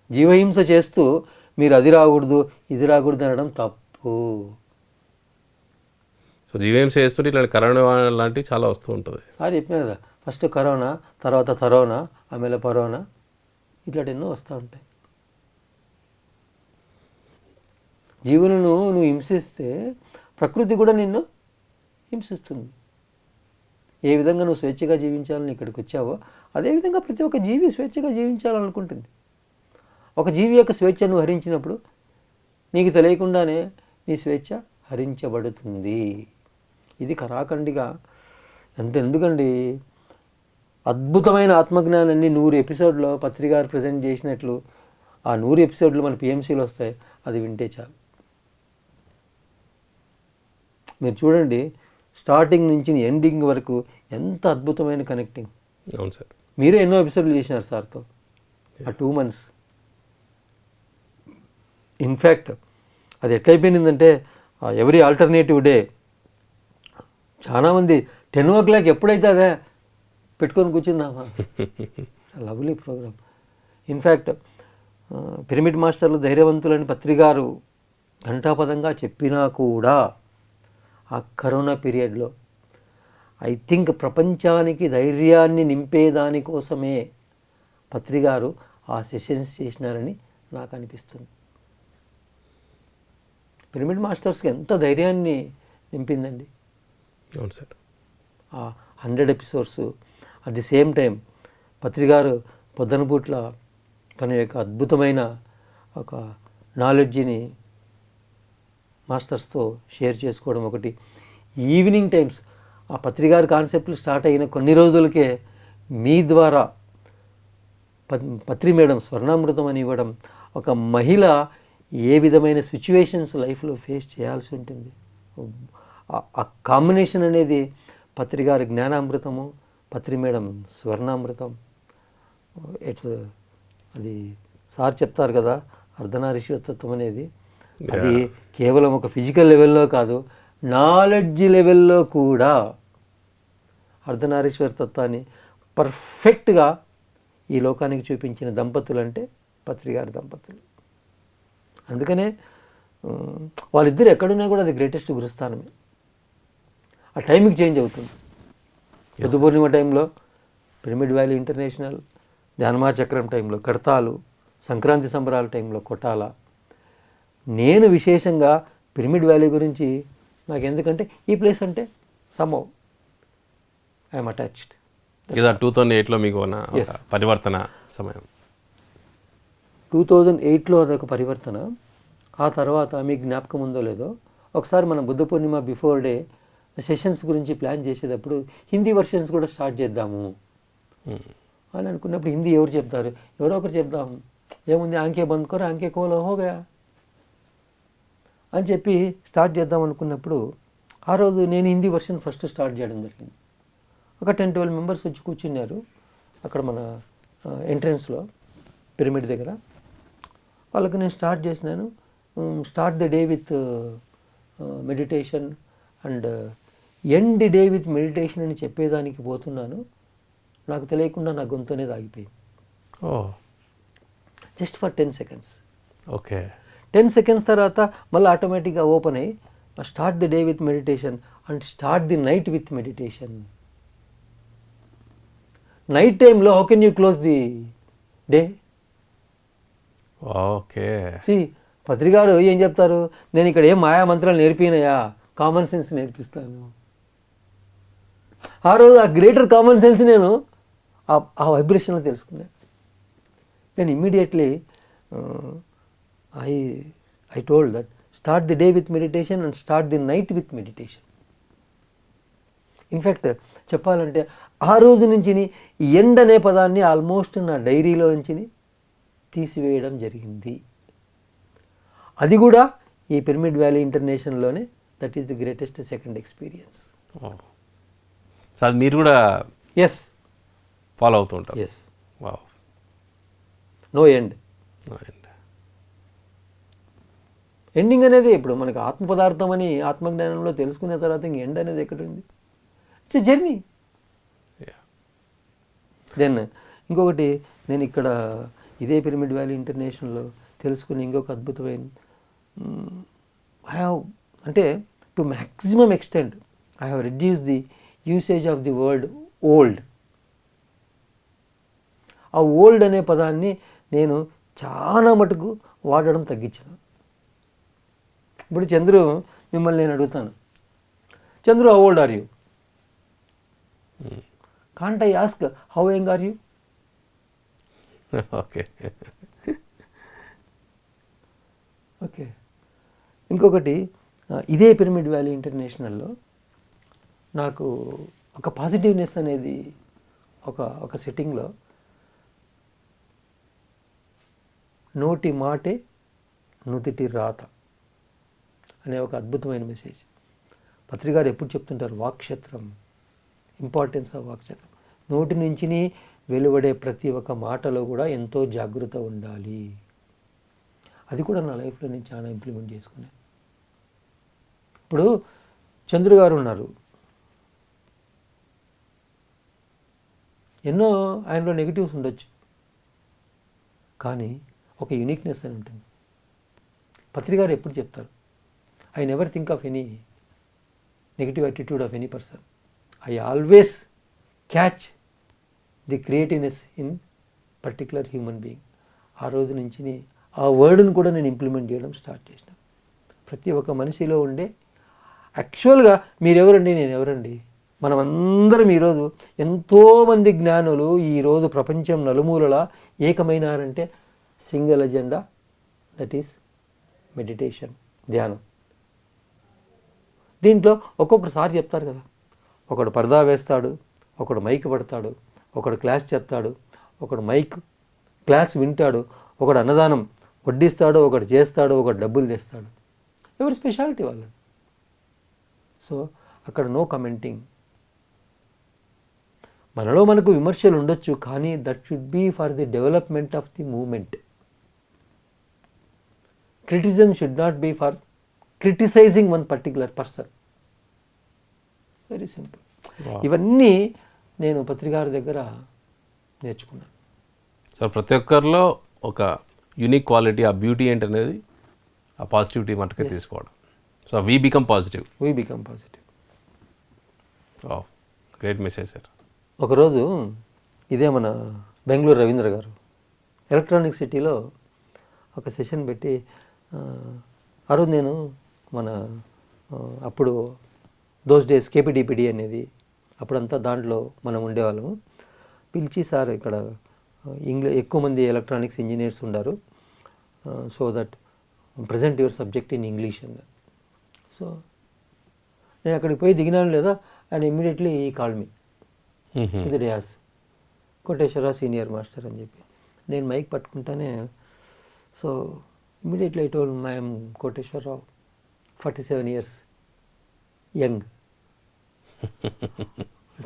S2: జీవహింస చేస్తూ మీరు అది రాకూడదు ఇది రాకూడదు అనడం తప్పు.
S1: సో జీవహింస చేస్తుంటే ఇట్లాంటి కరోనా లాంటివి చాలా వస్తూ ఉంటుంది.
S2: సార్ చెప్పిన కదా, ఫస్ట్ కరోనా, తర్వాత తరోనా, ఆమెల పరోనా, ఇట్లాంటి ఎన్నో వస్తూ ఉంటాయి. జీవులను నువ్వు హింసిస్తే ప్రకృతి కూడా నిన్ను హింసిస్తుంది. ఏ విధంగా నువ్వు స్వేచ్ఛగా జీవించాలని ఇక్కడికి వచ్చావో అదేవిధంగా ప్రతి ఒక్క జీవి స్వేచ్ఛగా జీవించాలనుకుంటుంది. ఒక జీవి యొక్క స్వేచ్ఛను హరించినప్పుడు నీకు తెలియకుండానే నీ స్వేచ్ఛ హరించబడుతుంది. ఇది కరాఖండిగా ఎందుకండి అద్భుతమైన ఆత్మజ్ఞానాన్ని 100 ఎపిసోడ్లో పత్రికారు ప్రజెంట్ చేసినట్లు ఆ 100 ఎపిసోడ్లు మన పిఎంసీలో వస్తాయి. అది వింటే చాలు. మీరు చూడండి, స్టార్టింగ్ నుంచి ఎండింగ్ వరకు ఎంత అద్భుతమైన కనెక్టింగ్.
S1: అవును సార్,
S2: మీరే ఎన్నో ఎపిసోడ్లు చేసినారు సార్తో ఆ 2 months. ఇన్ఫ్యాక్ట్ అది ఎట్లయిపోయిందంటే ఎవ్రీ ఆల్టర్నేటివ్ డే చాలామంది 10 o'clock ఎప్పుడైతే అదే పెట్టుకొని కూర్చుందామా. Lovely programme. ఇన్ఫ్యాక్ట్ పిరమిడ్ మాస్టర్లు ధైర్యవంతులని పత్రికారు ఘంటాపదంగా చెప్పినా కూడా ఆ కరోనా పీరియడ్లో ఐ థింక్ ప్రపంచానికి ధైర్యాన్ని నింపేదానికోసమే పత్రికారు ఆ సెషన్స్ చేసినారని నాకు అనిపిస్తుంది. పిరమిడ్ మాస్టర్స్కి ఎంత ధైర్యాన్ని నింపిందండి.
S1: అవును సార్.
S2: ఆ 100 episodes at the same time పత్రికారు పొద్దునపూట్ల తన యొక్క అద్భుతమైన ఒక నాలెడ్జిని మాస్టర్స్తో షేర్ చేసుకోవడం ఒకటి. ఈవినింగ్ టైమ్స్ ఆ పత్రికారు కాన్సెప్ట్లు స్టార్ట్ అయిన కొన్ని రోజులకే మీ ద్వారా పత్రి మేడం స్వర్ణామృతం అని ఇవ్వడం, ఒక మహిళ ఏ విధమైన సిచ్యువేషన్స్ లైఫ్లో ఫేస్ చేయాల్సి ఉంటుంది, ఆ కాంబినేషన్ అనేది పత్రికారు జ్ఞానామృతము, పత్రి మేడం స్వర్ణామృతం. ఇట్స్ అది సార్ చెప్తారు కదా, అర్ధనారీశ్వరతత్వం అనేది అది కేవలం ఒక ఫిజికల్ లెవెల్లో కాదు, నాలెడ్జ్ లెవెల్లో కూడా అర్ధనారీశ్వర తత్వాన్ని పర్ఫెక్ట్గా ఈ లోకానికి చూపించిన దంపతులు అంటే పత్రికారు దంపతులు. అందుకనే వాళ్ళిద్దరు ఎక్కడున్నా కూడా అది గ్రేటెస్ట్ గురుస్థానమే. ఆ టైంకి చేంజ్ అవుతుంది. బుద్ధ పూర్ణిమ టైంలో పిరమిడ్ వ్యాలీ ఇంటర్నేషనల్, ధ్యానమహాచక్రం టైంలో కడతాలు, సంక్రాంతి సంబరాల టైంలో కొటాల. నేను విశేషంగా పిరమిడ్ వ్యాలీ గురించి నాకు ఎందుకంటే ఈ ప్లేస్ అంటే సమ్హౌ ఐఎమ్ అటాచ్డ్.
S1: ఇది 2008లో మీకు ఉన్న పరివర్తన సమయం.
S2: 2008లో అదొక పరివర్తన. ఆ తర్వాత మీకు జ్ఞాపకం ఉందో లేదో, ఒకసారి మనం బుద్ధ పూర్ణిమ బిఫోర్ డే సెషన్స్ గురించి ప్లాన్ చేసేటప్పుడు హిందీ వర్షన్స్ కూడా స్టార్ట్ చేద్దాము అని అనుకున్నప్పుడు హిందీ ఎవరు చెప్తారు, ఎవరో ఒకరు చెప్దాం, ఏముంది ఆంకే బంద్ కరో ఆంకే కోలో హోగా అని చెప్పి స్టార్ట్ చేద్దాం అనుకున్నప్పుడు ఆ రోజు నేను హిందీ వర్షన్ ఫస్ట్ స్టార్ట్ చేయడం జరిగింది. ఒక 10-12 మెంబర్స్ వచ్చి కూర్చున్నారు అక్కడ మన ఎంట్రన్స్లో పిరమిడ్ దగ్గర. వాళ్ళకి నేను స్టార్ట్ చేసినాను, start the day with meditation and end day with meditation అని చెప్పేదానికి పోతున్నాను, నాకు తెలియకుండా నా గొంతు అనేది ఆగిపోయింది. Just for 10 seconds.
S1: Okay.
S2: 10 seconds తర్వాత మళ్ళీ ఆటోమేటిక్గా ఓపెన్ అయ్యి start the day with meditation and start the night with meditation. Night టైంలో how can you close the day?
S1: Okay.
S2: See పత్రికారు ఏం చెప్తారు, నేను ఇక్కడ ఏం మాయా మంత్రాలు నేర్పినయా, కామన్ సెన్స్ నేర్పిస్తాను. ఆ రోజు ఆ గ్రేటర్ కామన్ సెన్స్ నేను ఆ వైబ్రేషన్లో తెలుసుకున్నాను. Then immediately I told that start the day with meditation and start the night with meditation. In fact చెప్పాలంటే ఆ రోజు నుంచి ఎండ్ అనే పదాన్ని ఆల్మోస్ట్ నా డైరీలో నుంచి తీసివేయడం జరిగింది. అది కూడా ఈ పిరమిడ్ వ్యాలీ ఇంటర్నేషనల్లోనే. That is the greatest second experience.
S1: So అది మీరు కూడా
S2: ఎస్
S1: ఫాలో అవుతూ ఉంటారు?
S2: ఎస్.
S1: వావ్.
S2: No end. ఎండింగ్ అనేది ఇప్పుడు మనకు ఆత్మ పదార్థం అని ఆత్మజ్ఞానంలో తెలుసుకునే తర్వాత ఇంక ఎండ్ అనేది ఎక్కడ ఉంది? It's a journey. దెన్ ఇంకొకటి నేను ఇక్కడ ఇదే పిరమిడ్ వ్యాలీ ఇంటర్నేషనల్లో తెలుసుకుని ఇంకొక అద్భుతమైన ఐ హ్యావ్ అంటే to maximum extent I have reduce the usage of the word old. ఆ ఓల్డ్ అనే పదాన్ని నేను చాలా మటుకు వాడడం తగ్గించాను. ఇప్పుడు చంద్రు మిమ్మల్ని నేను అడుగుతాను, Chandru how old are you? Can't I ask how young are you?
S1: Okay.
S2: Okay. ఇంకొకటి ఇదే పిరమిడ్ వ్యాలీ ఇంటర్నేషనల్లో నాకు ఒక పాజిటివ్నెస్ అనేది ఒక సెట్టింగ్లో నోటి మాటే నుదిటి రాత అనే ఒక అద్భుతమైన మెసేజ్ పత్రికారు ఎప్పుడు చెప్తుంటారు. వాక్క్షత్రం, ఇంపార్టెన్స్ ఆఫ్ వాక్క్షత్రం. నోటి నుంచి వెలువడే ప్రతి ఒక్క మాటలో కూడా ఎంతో జాగ్రత్త ఉండాలి. అది కూడా నా లైఫ్లో నేను చాలా ఇంప్లిమెంట్ చేసుకున్నాను. ఇప్పుడు చంద్రు గారు ఉన్నారు, ఎన్నో ఆయనలో నెగిటివ్స్ ఉండొచ్చు, కానీ ఒక యూనిక్నెస్ అని ఉంటుంది. పత్రికారు ఎప్పుడు చెప్తారు, I never think of any negative attitude of any person. I always catch the creativeness in particular human being. ఆ రోజు నుంచి ఆ వర్డ్ని కూడా నేను ఇంప్లిమెంట్ చేయడం స్టార్ట్ చేసిన. ప్రతి ఒక్క మనిషిలో ఉండే యాక్చువల్గా మీరెవరండి, నేను ఎవరండి, మనమందరం ఈరోజు ఎంతోమంది జ్ఞానులు ఈరోజు ప్రపంచం నలుమూలలా ఏకమైనారంటే single agenda, that is meditation, ధ్యానం. దీంట్లో ఒక్కొక్కరు సార్ చెప్తారు కదా, ఒకడు పరదా వేస్తాడు, ఒకడు మైక్ పడతాడు, ఒకడు క్లాస్ చెప్తాడు, ఒకడు మైక్ క్లాస్ వింటాడు, ఒకడు అన్నదానం వడ్డిస్తాడు, ఒకడు చేస్తాడు, ఒకడు డబ్బులు తెస్తాడు. ఎవరి స్పెషాలిటీ వాళ్ళది. సో అక్కడ నో కమెంటింగ్. మనలో మనకు విమర్శలు ఉండొచ్చు, కానీ that should be for the development of the moment. Criticism should not be for criticising one particular person. Very simple. ఇవన్నీ నేను పత్రికారి దగ్గర నేర్చుకున్నాను.
S1: సో ప్రతి ఒక్కరిలో ఒక యూనిక్ క్వాలిటీ, ఆ బ్యూటీ ఏంటి అనేది ఆ పాజిటివిటీ మటుకే తీసుకోవడం. So we become positive.
S2: We become positive.
S1: Great message sir.
S2: ఒకరోజు ఇదే మన బెంగళూరు రవీంద్ర గారు ఎలక్ట్రానిక్ సిటీలో ఒక సెషన్ పెట్టి, ఆ రోజు నేను మన అప్పుడు దోస్ డేస్ కేపీడీపీడీ అనేది అప్పుడంతా దాంట్లో మనం ఉండేవాళ్ళము. పిలిచి, సార్ ఇక్కడ ఎక్కువ మంది ఎలక్ట్రానిక్స్ ఇంజనీర్స్ ఉన్నారు, so that present your subject in English అన్నారు. సో నేను అక్కడికి పోయి దిగినాను లేదా, అండ్ ఇమ్మీడియట్లీ ఈ కాల్ మీ ఇది డయాస్, కోటేశ్వర సీనియర్ మాస్టర్ అని చెప్పి. నేను మైక్ పట్టుకుంటానే, so immediately I told I'm Koteswararao, 47 years young,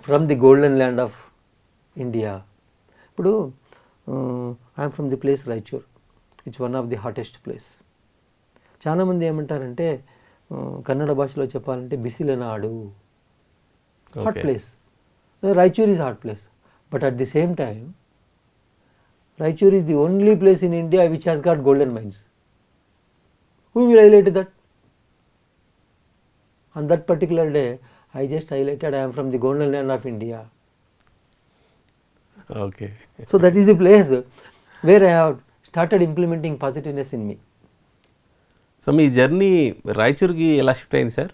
S2: from the golden land of India. ఇప్పుడు I'm from the place Raichur, it's one of the hottest place. చాలామంది ఏమంటారంటే, కన్నడ భాషలో చెప్పాలంటే బిసిలనాడు, hot place. Raichur is hot place, but at the same time Raichur is the only place in India which has got golden mines. Who will highlight that? On that particular day I just highlighted I'm from the golden land of India.
S1: Okay.
S2: So that is the place where I have started implementing positiveness in me.
S1: So మీ journey రాయచూర్కి ఎలా shift అయింది sir?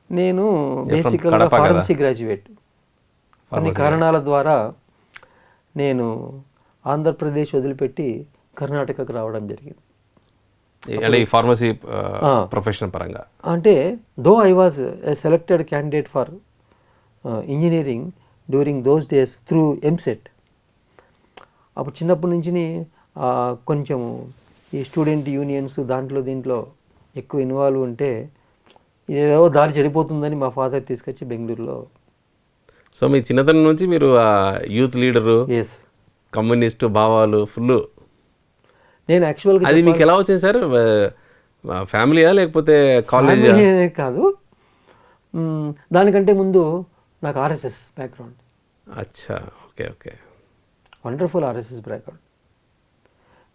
S2: నేను
S1: from
S2: బేసికల్గా
S1: కడప కదా?
S2: Pharmacy graduate. కొన్ని కారణాల ద్వారా నేను ఆంధ్రప్రదేశ్ వదిలిపెట్టి కర్ణాటకకు రావడం జరిగింది.
S1: అంటే ఈ ఫార్మసీ ప్రొఫెషన్ పరంగా
S2: అంటే though I was a selected candidate for engineering during those days through EAMCET. అప్పుడు చిన్నప్పటి నుంచి కొంచెం ఈ స్టూడెంట్ యూనియన్స్ దీంట్లో ఎక్కువ ఇన్వాల్వ్ ఉంటే ఏదో దారి చెడిపోతుందని మా ఫాదర్ తీసుకొచ్చి బెంగళూరులో.
S1: సో మీ చిన్నతనం నుంచి మీరు యూత్ లీడరు,
S2: ఎస్,
S1: కమ్యూనిస్ట్ భావాలు ఫుల్.
S2: నేను యాక్చువల్గా
S1: అది మీకు ఎలా వచ్చింది సార్? ఫ్యామిలీయా లేకపోతే కాలేజ్?
S2: కాదు, దానికంటే ముందు నాకు ఆర్ఎస్ఎస్ బ్యాక్గ్రౌండ్.
S1: అచ్చా, okay okay.
S2: Wonderful RSS background.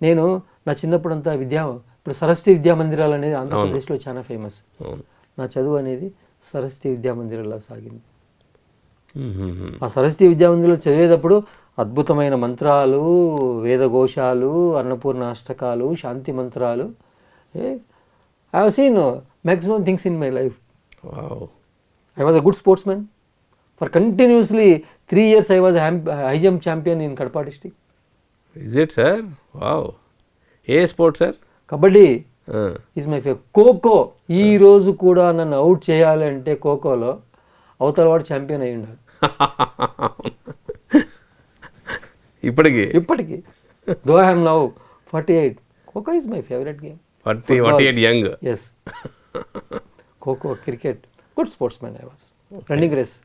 S2: నేను నా చిన్నప్పుడంతా ఇప్పుడు సరస్వతి విద్యా మందిరాలు అనేది ఆంధ్రప్రదేశ్లో చాలా ఫేమస్. నా చదువు అనేది సరస్వతి విద్యా మందిరంలో సాగింది. ఆ సరస్వతి విద్యా మందిరంలో చదివేటప్పుడు అద్భుతమైన మంత్రాలు, వేదఘోషాలు, అన్నపూర్ణ అష్టకాలు, శాంతి మంత్రాలు. I have seen maximum things in my life. I was a good sports man. For continuously 3 years I was high jump champion in Kadapa district.
S1: Is it sir? Wow. A sport sir?
S2: Kabaddi is my favourite. Kho kho ఈ రోజు కూడా నన్ను out చేయాలంటే ఖోఖోలో అవతల వాడు champion అయి ఉండాలి. ఇప్పటికీ though I am now 48, kho kho is my favourite game.
S1: 48 young.
S2: Yes, kho kho, cricket, good sportsman I was. Running race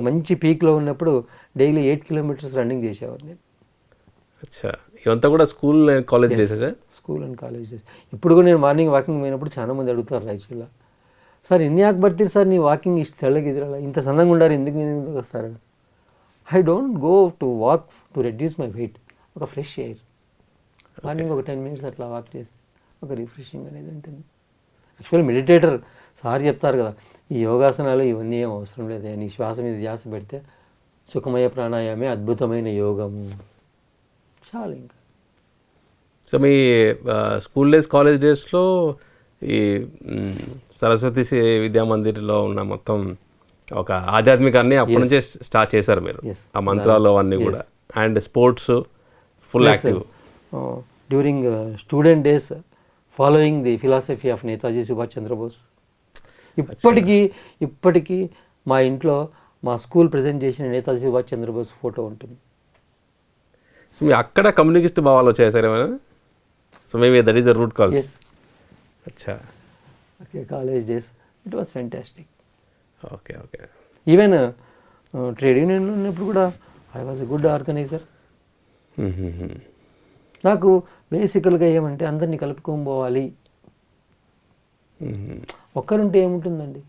S2: మంచి పీక్లో ఉన్నప్పుడు డైలీ 8 kilometers రన్నింగ్ చేసేవాడు నేను.
S1: అచ్చా, ఇవంతా కూడా school and college days sir?
S2: School and college days. ఇప్పుడు కూడా నేను మార్నింగ్ వాకింగ్ పోయినప్పుడు చాలామంది అడుగుతారు రాయచూర్లో, సార్ ఎన్ని ఆకుబడితే సార్ నీ వాకింగ్ ఇಷ್ಟು తెల్లకి ఎదురాల, ఇంత సన్నంగా ఉండారు, ఎందుకు వస్తారని. I don't go to walk to reduce my weight. ఒక ఫ్రెష్ ఎయిర్ మార్నింగ్ ఒక 10 minutes అట్లా వాక్ చేస్తే ఒక రిఫ్రెషింగ్ అనేది ఉంటుంది. యాక్చువల్ మెడిటేటర్ సార్ చెప్తారు కదా, ఈ యోగాసనాలు ఇవన్నీ ఏం అవసరం లేదు, నీ శ్వాస మీద ధ్యాస పెడితే సుఖమయ ప్రాణాయామే అద్భుతమైన యోగము చాలు. ఇంకా
S1: సో మీ స్కూల్ డేస్, కాలేజ్ డేస్లో ఈ సరస్వతి విద్యా మందిర్లో ఉన్న మొత్తం ఒక ఆధ్యాత్మికాన్ని అప్పటి నుంచే స్టార్ట్ చేశారు మీరు. ఆ మంత్రాలు అవన్నీ కూడా. And sports full active
S2: during student days, following the philosophy of Netaji Subhash Chandrabose. ఇప్పటికీ మా ఇంట్లో మా స్కూల్ ప్రజెంట్ చేసిన నేతాజీ సుభాష్ చంద్రబోస్ ఫోటో ఉంటుంది.
S1: సో మీ అక్కడ కమ్యూనిస్ట్ భావాలు వచ్చాయి సార్ ఏమైనా? So maybe that is the root cause.
S2: Yes.
S1: అచ్చా,
S2: okay. College days it was fantastic.
S1: Okay okay.
S2: Even trade union ఉన్నప్పుడు కూడా I was a good organiser. నాకు బేసికల్గా ఏమంటే అందరినీ కలుపుకొని పోవాలి. ఒక్కరుంటే ఏముంటుందండి,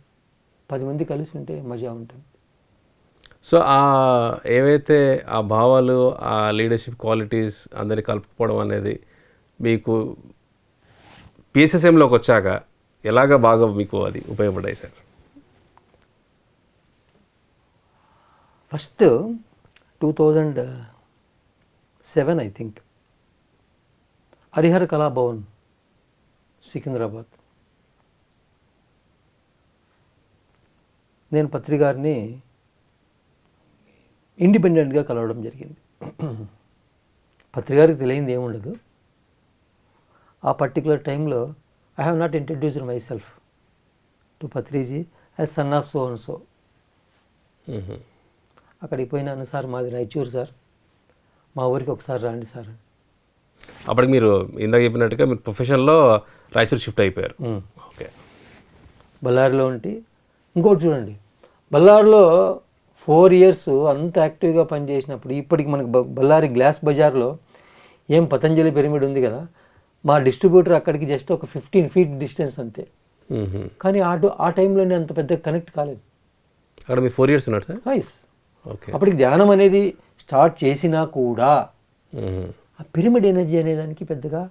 S2: 10 మంది కలిసి ఉంటే మజా ఉంటుంది.
S1: సో ఏవైతే ఆ భావాలు, ఆ లీడర్షిప్ క్వాలిటీస్ అందరినీ కలుపుకోవడం అనేది మీకు పిఎస్ఎస్ఎంలోకి వచ్చాక ఎలాగ బాగా మీకు అది ఉపయోగపడాయి sir?
S2: First 2007 I think, Harihara Kalabhavan Secunderabad, నేను పత్రికారిని ఇండిపెండెంట్గా కలవడం జరిగింది. పత్రికారికి తెలియంది ఏముండదు. ఆ పర్టికులర్ టైంలో I have not introduced my self to Patriji as son of so and so. అక్కడికి పోయినాను, సార్ మాది రాయచూరు సార్, మా ఊరికి ఒకసారి రండి సార్.
S1: అప్పటికి మీరు ఇందాక చెప్పినట్టుగా మీరు ప్రొఫెషన్లో రాయచూరు షిఫ్ట్ అయిపోయారు. ఓకే.
S2: బళ్ళారిలో ఉంటే ఇంకోటి చూడండి, బళ్ళారిలో 4 years అంత యాక్టివ్గా పనిచేసినప్పుడు ఇప్పటికి మనకి బళ్ళారి గ్లాస్ బజార్లో ఏం పతంజలి పిరమిడ్ ఉంది కదా, మా డిస్ట్రిబ్యూటర్ అక్కడికి జస్ట్ ఒక 15 feet డిస్టెన్స్ అంతే. కానీ ఆ టైంలోనే అంత పెద్ద కనెక్ట్ కాలేదు.
S1: అక్కడ మీరు 4 years ఉన్నారు సార్?
S2: రైస్.
S1: ఓకే.
S2: అప్పటికి ధ్యానం అనేది స్టార్ట్ చేసినా కూడా ఆ పిరమిడ్ ఎనర్జీ అనే దానికి పెద్దగా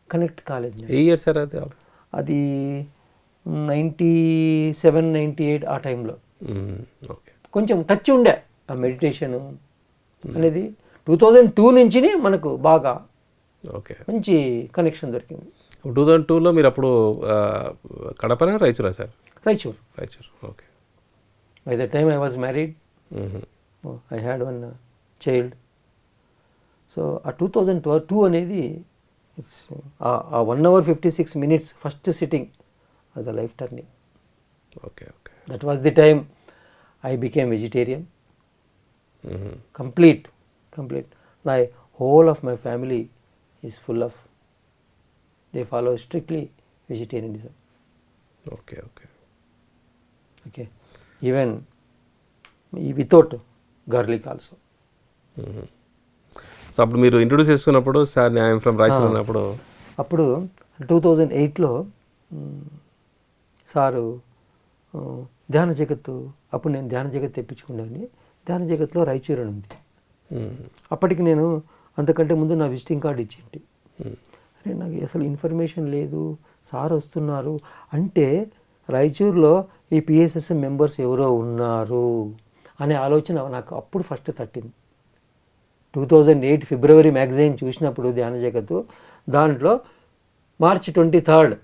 S2: కనెక్ట్ కాలేదు.
S1: ఏ ఇయర్ సార్ అది?
S2: అది 97-98 ఆ టైంలో
S1: ఓకే.
S2: కొంచెం టచ్ ఉండే ఆ మెడిటేషన్ అనేది. 2002 నుంచి మనకు బాగా
S1: ఓకే.
S2: మంచి కనెక్షన్ దొరికింది.
S1: 2002లో మీరు అప్పుడు కడపనా రాయచూరా sir?
S2: Raichur.
S1: Raichur. Okay.
S2: By the time I was married,
S1: hmm.
S2: I had one child. So uh 2002 అనేది it's uh 1 hour 56 minutes first sitting was a life turning.
S1: Okay. Okay.
S2: That was the time I became vegetarian.
S1: Hmm.
S2: complete my whole of my family is full of, they follow strictly vegetarianism.
S1: Okay. Okay.
S2: Okay, even without garlic also.
S1: So అప్పుడు మీరు introduce చేసుకున్నప్పుడు sir I'm from Raichur అన్నప్పుడు
S2: అప్పుడు 2008లో sir ధ్యాన జగత్తు, అప్పుడు నేను ధ్యాన జగత్ తెప్పించుకున్నాను. ధ్యాన జగత్లో రాయచూర్ అని ఉంది. అప్పటికి నేను అంతకంటే ముందు నా విజిటింగ్ కార్డు ఇచ్చింటి. అరే నాకు అసలు ఇన్ఫర్మేషన్ లేదు, సార్ వస్తున్నారు అంటే రాయచూర్లో ఈ పిఎస్ఎస్ఎం మెంబర్స్ ఎవరో ఉన్నారు అనే ఆలోచన నాకు అప్పుడు ఫస్ట్ తట్టింది. 2008 ఫిబ్రవరి మ్యాగజైన్ చూసినప్పుడు ధ్యాన జగత్తు, దాంట్లో March 23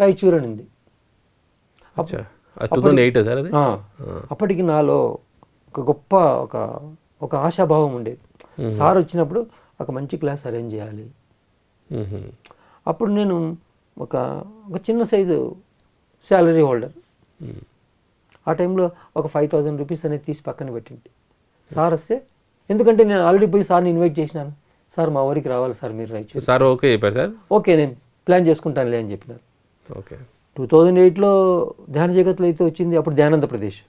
S2: రాయచూర్ అని ఉంది.
S1: 2008 సార్ అది?
S2: అప్పటికి నాలో ఒక గొప్ప ఒక ఆశాభావం ఉండేది. సార్ వచ్చినప్పుడు ఒక మంచి క్లాస్ అరేంజ్ చేయాలి. అప్పుడు నేను ఒక చిన్న సైజు శాలరీ హోల్డర్. ఆ టైంలో ఒక 5,000 రూపీస్ అనేది తీసి పక్కన పెట్టింది. సార్ వస్తే, ఎందుకంటే నేను ఆల్రెడీ పోయి సార్ని ఇన్వైట్ చేసినాను, సార్ మా ఊరికి రావాలి సార్ మీరు రాయచూర్.
S1: సార్ ఓకే చెప్పారు సార్?
S2: ఓకే నేను ప్లాన్ చేసుకుంటానులే అని చెప్పినారు.
S1: ఓకే.
S2: 2008లో ధ్యాన జగత్లో అయితే వచ్చింది అప్పుడు ధ్యానంద ప్రదేశ్.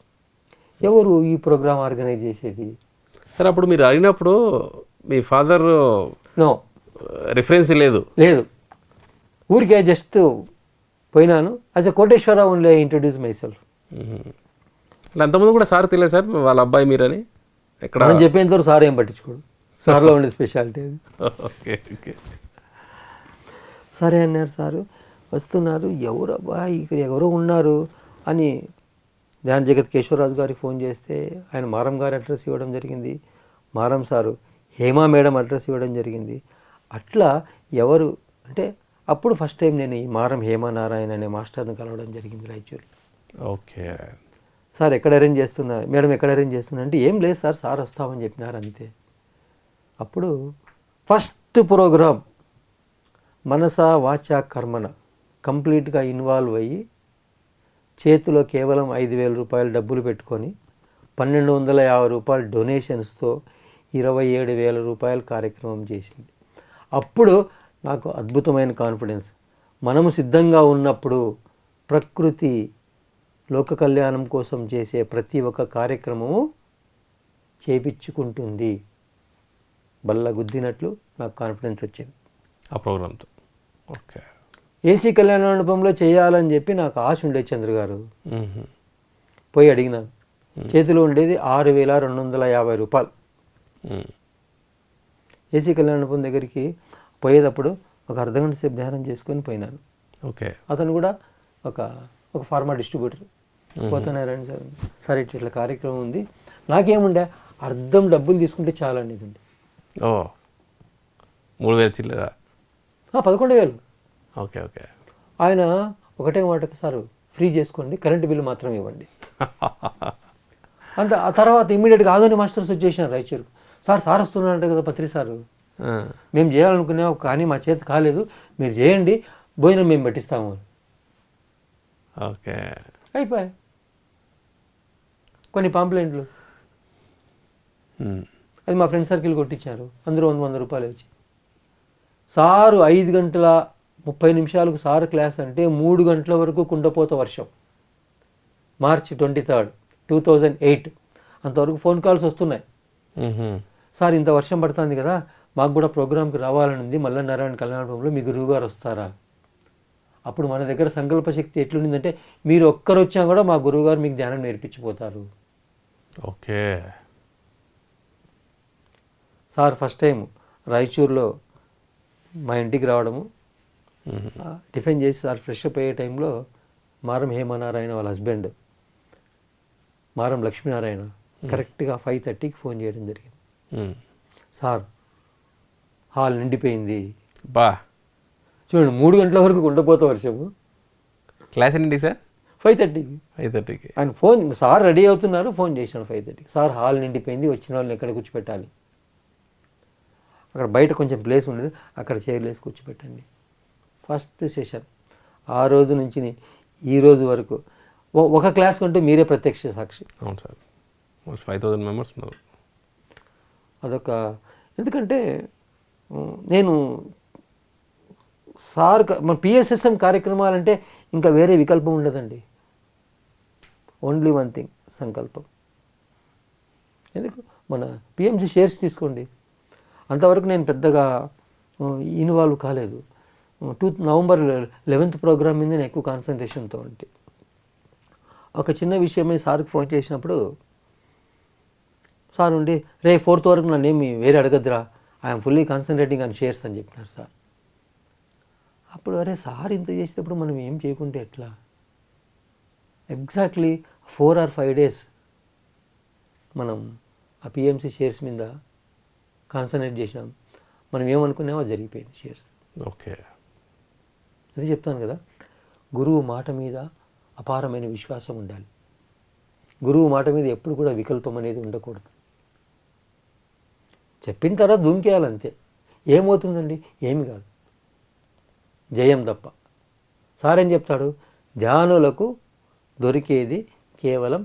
S2: ఎవరు ఈ ప్రోగ్రామ్ ఆర్గనైజ్ చేసేది?
S1: సార్ అప్పుడు మీరు అడిగినప్పుడు మీ ఫాదర్
S2: నో
S1: రిఫరెన్స్ లేదు?
S2: లేదు, ఊరికే జస్ట్ పోయినాను. As a Koteswararao only introduce myself.
S1: అంటే అంతకుముందు కూడా సార్ తెలియదు సార్ వాళ్ళ అబ్బాయి మీరని? ఎక్కడ
S2: మనం చెప్పేంతవరకు సార్ ఏం పట్టించుకోడు, సార్లో ఉండే స్పెషాలిటీ అది.
S1: ఓకే. ఓకే.
S2: సరే అన్నారు సారు, వస్తున్నారు, ఎవరు అబ్బా ఇక్కడ ఎవరో ఉన్నారు అని ధ్యాన్ జగత్ కేశవరాజు గారికి ఫోన్ చేస్తే ఆయన మారం గారి అడ్రస్ ఇవ్వడం జరిగింది. మారం సారు హేమా మేడం అడ్రస్ ఇవ్వడం జరిగింది. అట్లా ఎవరు అంటే అప్పుడు ఫస్ట్ టైం నేను ఈ మారం హేమానారాయణ అనే మాస్టర్ని కలవడం జరిగింది రాయచూర్.
S1: ఓకే.
S2: సార్ ఎక్కడ అరేంజ్ చేస్తున్నా, మేడం ఎక్కడ అరేంజ్ చేస్తున్నా అంటే ఏం లేదు సార్, సార్ వస్తామని చెప్పినారు అంతే. అప్పుడు ఫస్ట్ ప్రోగ్రాం మనస వాచ కర్మన కంప్లీట్గా ఇన్వాల్వ్ అయ్యి చేతిలో కేవలం 5,000 రూపాయలు డబ్బులు పెట్టుకొని 1,250 రూపాయలు డొనేషన్స్తో 27,000 రూపాయల కార్యక్రమం చేసింది. అప్పుడు నాకు అద్భుతమైన కాన్ఫిడెన్స్, మనము సిద్ధంగా ఉన్నప్పుడు ప్రకృతి లోక కళ్యాణం కోసం చేసే ప్రతి ఒక్క కార్యక్రమము చేపించుకుంటుంది. బల్ల గుద్దినట్లు నాకు కాన్ఫిడెన్స్ వచ్చింది
S1: ఆ ప్రోగ్రామ్తో. ఓకే.
S2: ఏసీ కళ్యాణ మండపంలో చేయాలని చెప్పి నాకు ఆశ ఉండేది. చంద్ర గారు పోయి అడిగినాను, చేతిలో ఉండేది 6,250 రూపాయలు. ఏసీ కళ్యాణ మండపం దగ్గరికి పోయేటప్పుడు ఒక అర్ధగంట సేపు ధ్యానం చేసుకొని పోయినాను.
S1: ఓకే.
S2: అతను కూడా ఒక ఫార్మా డిస్ట్రిబ్యూటర్. పోతూనే రండి సార్, సరే ఇట్లా కార్యక్రమం ఉంది, నాకేముండే అర్థం డబ్బులు తీసుకుంటే చాలా అనేది ఉంది.
S1: 3,000 చిల్లర?
S2: 11,000.
S1: ఓకే. ఓకే.
S2: ఆయన ఒకటే మాటకి, సార్ ఫ్రీ చేసుకోండి, కరెంటు బిల్లు మాత్రం ఇవ్వండి అంత. ఆ తర్వాత ఇమ్మీడియట్గా ఆధోని మాస్టర్స్ వచ్చేసినారు రాయచూరు. సార్ వస్తున్నారంట కదా పత్రి సారు, మేము చేయాలనుకున్నాం కానీ మా చేతి కాలేదు, మీరు చేయండి, భోజనం మేము పట్టిస్తాము.
S1: ఓకే.
S2: అయిపోయాయి. కొన్ని పాంప్లెంట్లు అది మా ఫ్రెండ్ సర్కిల్ కొట్టించారు, అందరూ 100 రూపాయలు వచ్చి. సారు 5:30 సారు క్లాస్ అంటే 3 గంటల వరకు కుండపోత వర్షం. March 23, 2008 అంతవరకు ఫోన్ కాల్స్ వస్తున్నాయి. సార్ ఇంత వర్షం పడుతుంది కదా, మాకు కూడా ప్రోగ్రామ్కి రావాలని ఉంది, మల్లనారాయణ కళ్యాణంలో మీ గురువు గారు వస్తారా? అప్పుడు మన దగ్గర సంకల్ప శక్తి ఎట్లుండిందంటే, మీరు ఒక్కరు వచ్చా కూడా మా గురువుగారు మీకు ధ్యానం నేర్పించిపోతారు.
S1: ఓకే.
S2: సార్ ఫస్ట్ టైం రాయచూర్లో మా ఇంటికి రావడము, టిఫిన్ చేసి సార్ ఫ్రెష్ అప్ అయ్యే టైంలో మారం హేమనారాయణ వాళ్ళ హస్బెండ్ మారం లక్ష్మీనారాయణ కరెక్ట్గా 5:30కి ఫోన్ చేయడం జరిగింది. సార్ హాల్ నిండిపోయింది.
S1: బా
S2: చూడండి 3 గంటల వరకు ఉండపోతే వర్షము,
S1: క్లాస్ ఏంటి సార్?
S2: 5:30కి
S1: 5:30కి.
S2: ఆయన ఫోన్, సార్ రెడీ అవుతున్నారు, ఫోన్ చేశాను 5:30కి. సార్ హాల్ నిండిపోయింది, వచ్చిన వాళ్ళని ఎక్కడ కూర్చోపెట్టాలి, అక్కడ బయట కొంచెం ప్లేస్ ఉండేది, అక్కడ చైర్లు వేసి కూర్చోపెట్టండి. ఫస్ట్ సెషన్ ఆ రోజు నుంచి ఈ రోజు వరకు ఒక క్లాస్ కంటూ మీరే ప్రత్యక్ష సాక్షి.
S1: అవును సార్, 5,000 మెంబర్స్ ఉన్నారు.
S2: అదొక, ఎందుకంటే నేను సార్ మన పిఎస్ఎస్ఎం కార్యక్రమాలంటే ఇంకా వేరే వికల్పం ఉండదండి. ఓన్లీ వన్ థింగ్, సంకల్పం. ఎందుకు మన పిఎంసి షేర్స్ తీసుకోండి, అంతవరకు నేను పెద్దగా ఇన్వాల్వ్ కాలేదు. నవంబర్ 11th ప్రోగ్రామ్ మీద నేను ఎక్కువ కాన్సన్ట్రేషన్తో ఉంటే, ఒక చిన్న విషయమే సార్కి ఫోన్ చేసినప్పుడు సార్ ఉండి, రే 4th వరకు నన్నేమి వేరే అడగద్దురా, I'm fully concentrating on shares అని చెప్పినారు సార్. అప్పుడు అరే సార్ ఇంత చేసేటప్పుడు మనం ఏం చేయకుంటే ఎట్లా? ఎగ్జాక్ట్లీ 4 or 5 days మనం ఆ పిఎంసి షేర్స్ మీద కాన్సన్ట్రేట్ చేసినాం. మనం ఏమనుకున్నామో అది జరిగిపోయింది షేర్స్.
S1: ఓకే,
S2: అది చెప్తాను కదా, గురువు మాట మీద అపారమైన విశ్వాసం ఉండాలి. గురువు మాట మీద ఎప్పుడు కూడా వికల్పం అనేది ఉండకూడదు. చెప్పిన తర్వాత దుంకేయాలంతే. ఏమవుతుందండి? ఏమి కాదు, జయం తప్ప. సార్ ఏం చెప్తాడు? ధ్యానులకు దొరికేది కేవలం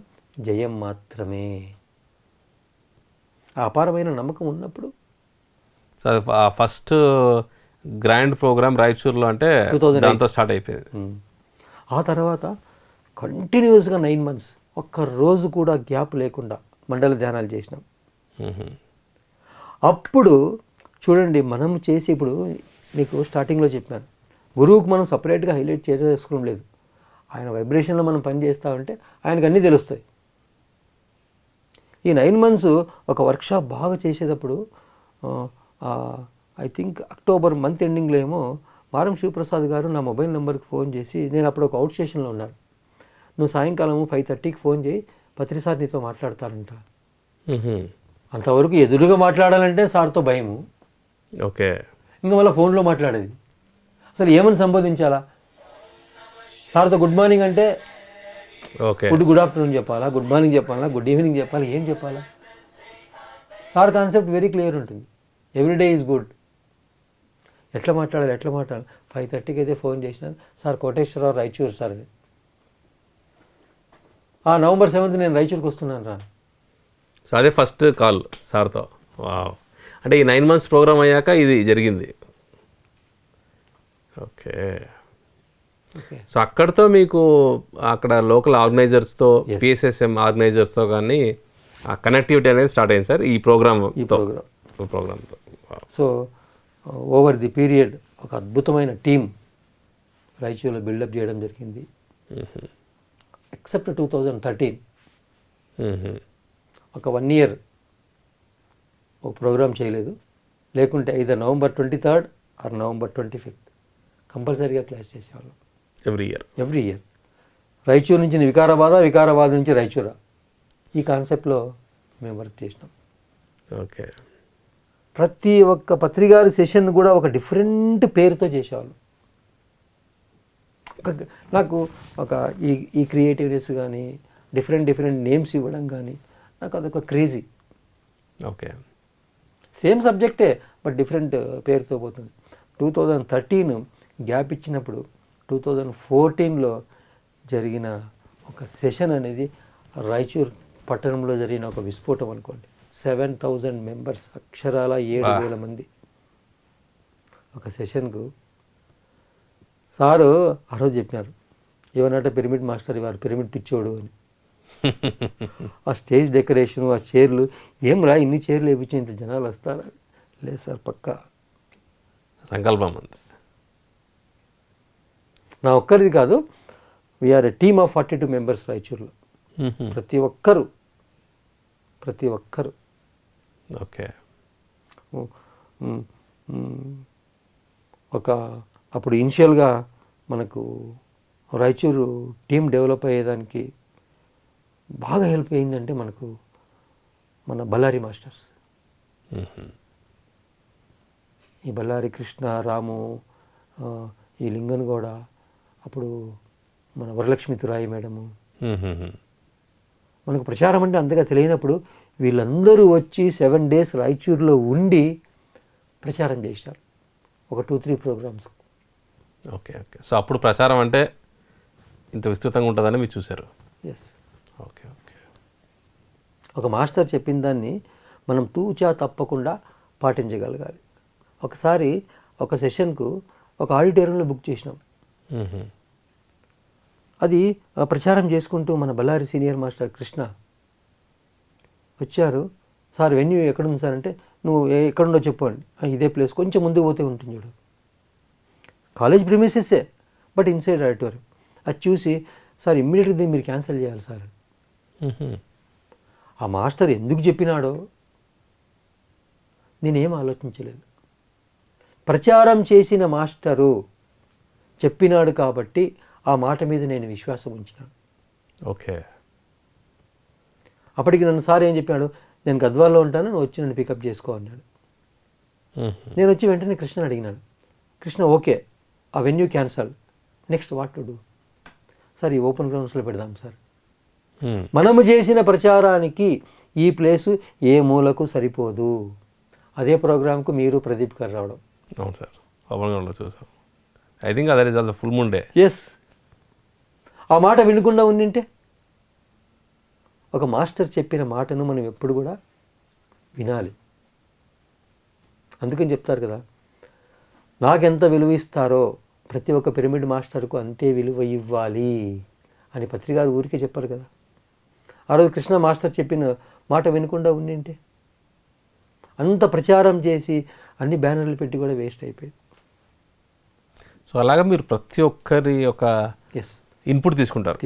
S2: జయం మాత్రమే. ఆ అపారమైన నమ్మకం ఉన్నప్పుడు.
S1: సార్ ఫస్ట్ గ్రాండ్ ప్రోగ్రామ్ రాయచూర్లో అంటే
S2: 2008
S1: దాంతో స్టార్ట్ అయిపోయింది.
S2: ఆ తర్వాత కంటిన్యూస్గా 9 months ఒక్క రోజు కూడా గ్యాప్ లేకుండా మండల ధ్యానాలు చేసినాం. అప్పుడు చూడండి, మనం చేసి, ఇప్పుడు మీకు స్టార్టింగ్లో చెప్పాను, గురువుకు మనం సపరేట్గా హైలైట్ చేసుకోవడం లేదు. ఆయన వైబ్రేషన్లో మనం పని చేస్తూ ఉంటే ఆయనకు అన్నీ తెలుస్తాయి. ఈ 9 months ఒక వర్క్షాప్ బాగా చేసేటప్పుడు ఐ థింక్ అక్టోబర్ మంత్ ఎండింగ్లో ఏమో మారం శివప్రసాద్ గారు నా మొబైల్ నెంబర్కి ఫోన్ చేసి, నేను అప్పుడు ఒక అవుట్ స్టేషన్లో ఉన్నాను, నువ్వు సాయంకాలం 5:30కి ఫోన్ చేయి, పత్రి సార్ నీతో మాట్లాడతారంట. అంతవరకు ఎదురుగా మాట్లాడాలంటే సార్తో భయము.
S1: ఓకే,
S2: ఇంకా మళ్ళీ ఫోన్లో మాట్లాడేది. అసలు ఏమని సంబోధించాలా? సార్తో గుడ్ మార్నింగ్ అంటే
S1: ఓకే,
S2: గుడ్ ఆఫ్టర్నూన్ చెప్పాలా, గుడ్ మార్నింగ్ చెప్పాలా, గుడ్ ఈవినింగ్ చెప్పాలా, ఏం చెప్పాలా? సార్ కాన్సెప్ట్ వెరీ క్లియర్ ఉంటుంది. Everyday is good. ఎట్లా మాట్లాడాలి? 5:30కి అయితే ఫోన్ చేసినాను, sir Koteswararao Raichur sir. November 7th నేను రాయచూర్కి వస్తున్నాను రా.
S1: సో అదే ఫస్ట్ కాల్ సార్తో. వావ్, అంటే ఈ 9 months ప్రోగ్రామ్ అయ్యాక ఇది జరిగింది. ఓకే, సో అక్కడితో మీకు అక్కడ లోకల్ ఆర్గనైజర్స్తో, పిఎస్ఎస్ఎం ఆర్గనైజర్స్తో కానీ ఆ కనెక్టివిటీ అనేది స్టార్ట్ అయింది సార్ ఈ ప్రోగ్రామ్తో.
S2: సో ఓవర్ ది పీరియడ్ ఒక అద్భుతమైన టీం రాయచూర్లో బిల్డప్ చేయడం జరిగింది. ఎక్సెప్ట్ 2013 ఒక 1 year ఒక ప్రోగ్రామ్ చేయలేదు. లేకుంటే either November 23rd or November 25th కంపల్సరీగా క్లాస్ చేసేవాళ్ళం ఎవ్రీ ఇయర్. రాయచూర్ నుంచి వికారాబాద్ నుంచి రాయచూరా, ఈ కాన్సెప్ట్లో మేము వర్క్ చేసినాం.
S1: ఓకే,
S2: ప్రతి ఒక్క పత్రికారి సెషన్ కూడా ఒక డిఫరెంట్ పేరుతో చేసేవాళ్ళు. నాకు ఒక ఈ క్రియేటివ్నెస్ కానీ, డిఫరెంట్ నేమ్స్ ఇవ్వడం కానీ, నాకు అదొక క్రేజీ.
S1: ఓకే,
S2: సేమ్ సబ్జెక్టే బట్ డిఫరెంట్ పేరుతో పోతుంది. 2013 గ్యాప్ ఇచ్చినప్పుడు 2014లో జరిగిన ఒక సెషన్ అనేది రాయచూర్ పట్టణంలో జరిగిన ఒక విస్ఫోటం అనుకోండి. 7,000 members, అక్షరాల 7,000 మంది ఒక సెషన్కు. సారు ఆ రోజు చెప్పినారు, ఏమన్నట్టు పిరమిడ్ మాస్టర్ వారు పిరమిడ్ పిచ్చోడు అని. ఆ స్టేజ్ డెకరేషను, ఆ చైర్లు, ఏం రా ఇన్ని చైర్లు వేయించి ఇంత జనాలు వస్తారా? లేదు సార్, పక్కా
S1: సంకల్పం అంతే.
S2: నా ఒక్కరిది కాదు, we're a team of 42 members రాయచూర్లో. ప్రతి ఒక్కరు
S1: ఓకే,
S2: ఒక అప్పుడు ఇనిషియల్గా మనకు రాయచూరు టీం డెవలప్ అయ్యేదానికి బాగా హెల్ప్ అయిందంటే మనకు మన బళ్ళారి మాస్టర్స్. ఈ బళ్ళారి కృష్ణ, రాము, ఈ లింగన్గౌడ, అప్పుడు మన వరలక్ష్మి తురాయి మేడము, మనకు ప్రచారం అంటే అంతగా తెలియనప్పుడు వీళ్ళందరూ వచ్చి 7 days రాయచూరులో ఉండి ప్రచారం చేశారు, ఒక 2-3 ప్రోగ్రామ్స్.
S1: Okay okay. సో అప్పుడు ప్రచారం అంటే ఇంత విస్తృతంగా ఉంటుందని మీరు చూశారు.
S2: ఎస్.
S1: Okay okay.
S2: ఒక మాస్టర్ చెప్పిన దాన్ని మనం తూచా తప్పకుండా పాటించగలగాలి. ఒకసారి ఒక సెషన్కు ఒక ఆడిటోరియంలో బుక్ చేసినాం. అది ప్రచారం చేసుకుంటూ మన బళ్ళారి సీనియర్ మాస్టర్ కృష్ణ వచ్చారు. సార్ వెన్యూ ఎక్కడుంది సార్ అంటే, నువ్వు ఎక్కడుండో చెప్పండి. ఇదే ప్లేస్, కొంచెం ముందుకు పోతే ఉంటుంది చూడు. కాలేజ్ ప్రిమిసెస్సే, బట్ ఇన్సైడ్ ఆడిటోరియం. అది చూసి, సార్ ఇమ్మీడియట్గా దీన్ని మీరు క్యాన్సిల్ చేయాలి సార్. ఆ మాస్టర్ ఎందుకు చెప్పినాడో నేనేం ఆలోచించలేదు. ప్రచారం చేసిన మాస్టరు చెప్పినాడు కాబట్టి ఆ మాట మీద నేను విశ్వాసం ఉంచినాను.
S1: ఓకే.
S2: అప్పటికి నన్ను సార్ ఏం చెప్పాడు, నేను గద్వాల్లో ఉంటాను, నువ్వు వచ్చి నన్ను పికప్ చేసుకో అన్నాడు. నేను వచ్చి వెంటనే కృష్ణ అడిగినాను. కృష్ణ ఓకే, ఆ venue cancel, next what to do? Sir ఈ ఓపెన్ గ్రౌండ్స్లో పెడదాం సార్. మనము చేసిన ప్రచారానికి ఈ ప్లేసు ఏ మూలకు సరిపోదు. అదే ప్రోగ్రాంకు మీరు ప్రదీప్ గారు రావడం.
S1: అవును సార్, ఓపెన్ గ్రౌండ్లో చూసాం. ఐ థింక్ అదే result full moon day.
S2: Yes. ఆ మాట వినకుండా ఉండింటే, ఒక మాస్టర్ చెప్పిన మాటను మనం ఎప్పుడు కూడా వినాలి. అందుకని చెప్తారు కదా, నాకెంత విలువ ఇస్తారో ప్రతి ఒక్క పిరమిడ్ మాస్టర్కు అంతే విలువ ఇవ్వాలి అని పత్రికారు ఊరికే చెప్పారు కదా. ఆ రోజు కృష్ణ మాస్టర్ చెప్పిన మాట వినకుండా ఉండింటే, అంత ప్రచారం చేసి అన్ని బ్యానర్లు పెట్టి కూడా వేస్ట్ అయిపోయింది.
S1: సో అలాగా మీరు ప్రతి ఒక్కరి యొక్క
S2: ఎస్
S1: ఇన్పుట్ తీసుకుంటారు.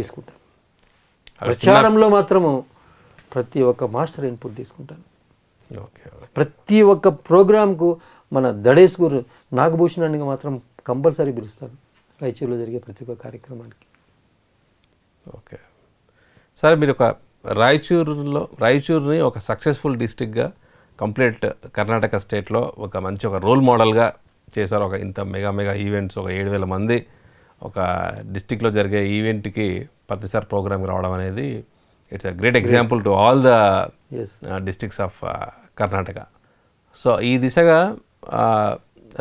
S2: ప్రచారంలో మాత్రము ప్రతి ఒక్క మాస్టర్ ఇన్పుట్ తీసుకుంటాను.
S1: ఓకే.
S2: ప్రతి ఒక్క ప్రోగ్రాంకు మన దడేస్ గురు నాగభూషణానికి మాత్రం కంపల్సరీ పిలుస్తాను రాయచూరులో జరిగే ప్రతి ఒక్క కార్యక్రమానికి.
S1: ఓకే. సరే, మీరు ఒక రాయచూరుని ఒక సక్సెస్ఫుల్ డిస్ట్రిక్ట్గా కంప్లీట్ కర్ణాటక స్టేట్లో ఒక మంచి ఒక రోల్ మోడల్గా చేశారు. ఒక ఇంత మెగా ఈవెంట్స్, ఒక 7,000 మంది ఒక డిస్టిక్లో జరిగే ఈవెంట్కి ప్రతిసారి ప్రోగ్రామ్కి రావడం అనేది it's a great example to all the districts of Karnataka. So ఈ దిశగా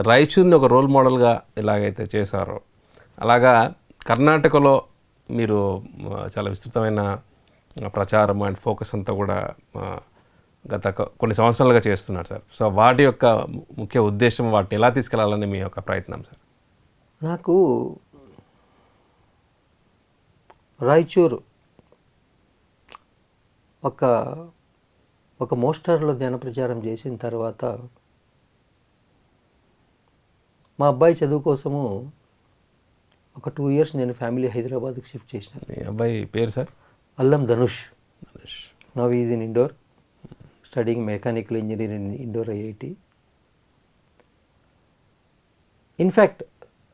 S1: రాయచూర్ని ఒక రోల్ మోడల్గా ఎలాగైతే చేశారో, అలాగా కర్ణాటకలో మీరు చాలా విస్తృతమైన ప్రచారం అండ్ ఫోకస్ అంతా కూడా గత కొన్ని సంవత్సరాలుగా చేస్తున్నారు సార్. సో వాటి యొక్క ముఖ్య ఉద్దేశం, వాటిని ఎలా తీసుకెళ్లాలని మీ యొక్క ప్రయత్నం సార్?
S2: నాకు రాయచూరు ఒక మోస్టర్లో ధ్యాన ప్రచారం చేసిన తర్వాత మా అబ్బాయి చదువు కోసము ఒక 2 years నేను ఫ్యామిలీ హైదరాబాద్కి షిఫ్ట్ చేసినాను.
S1: మీ అబ్బాయి పేరు sir?
S2: Allam Dhanush. Now is in Indore studying mechanical engineering in Indore IIT. In fact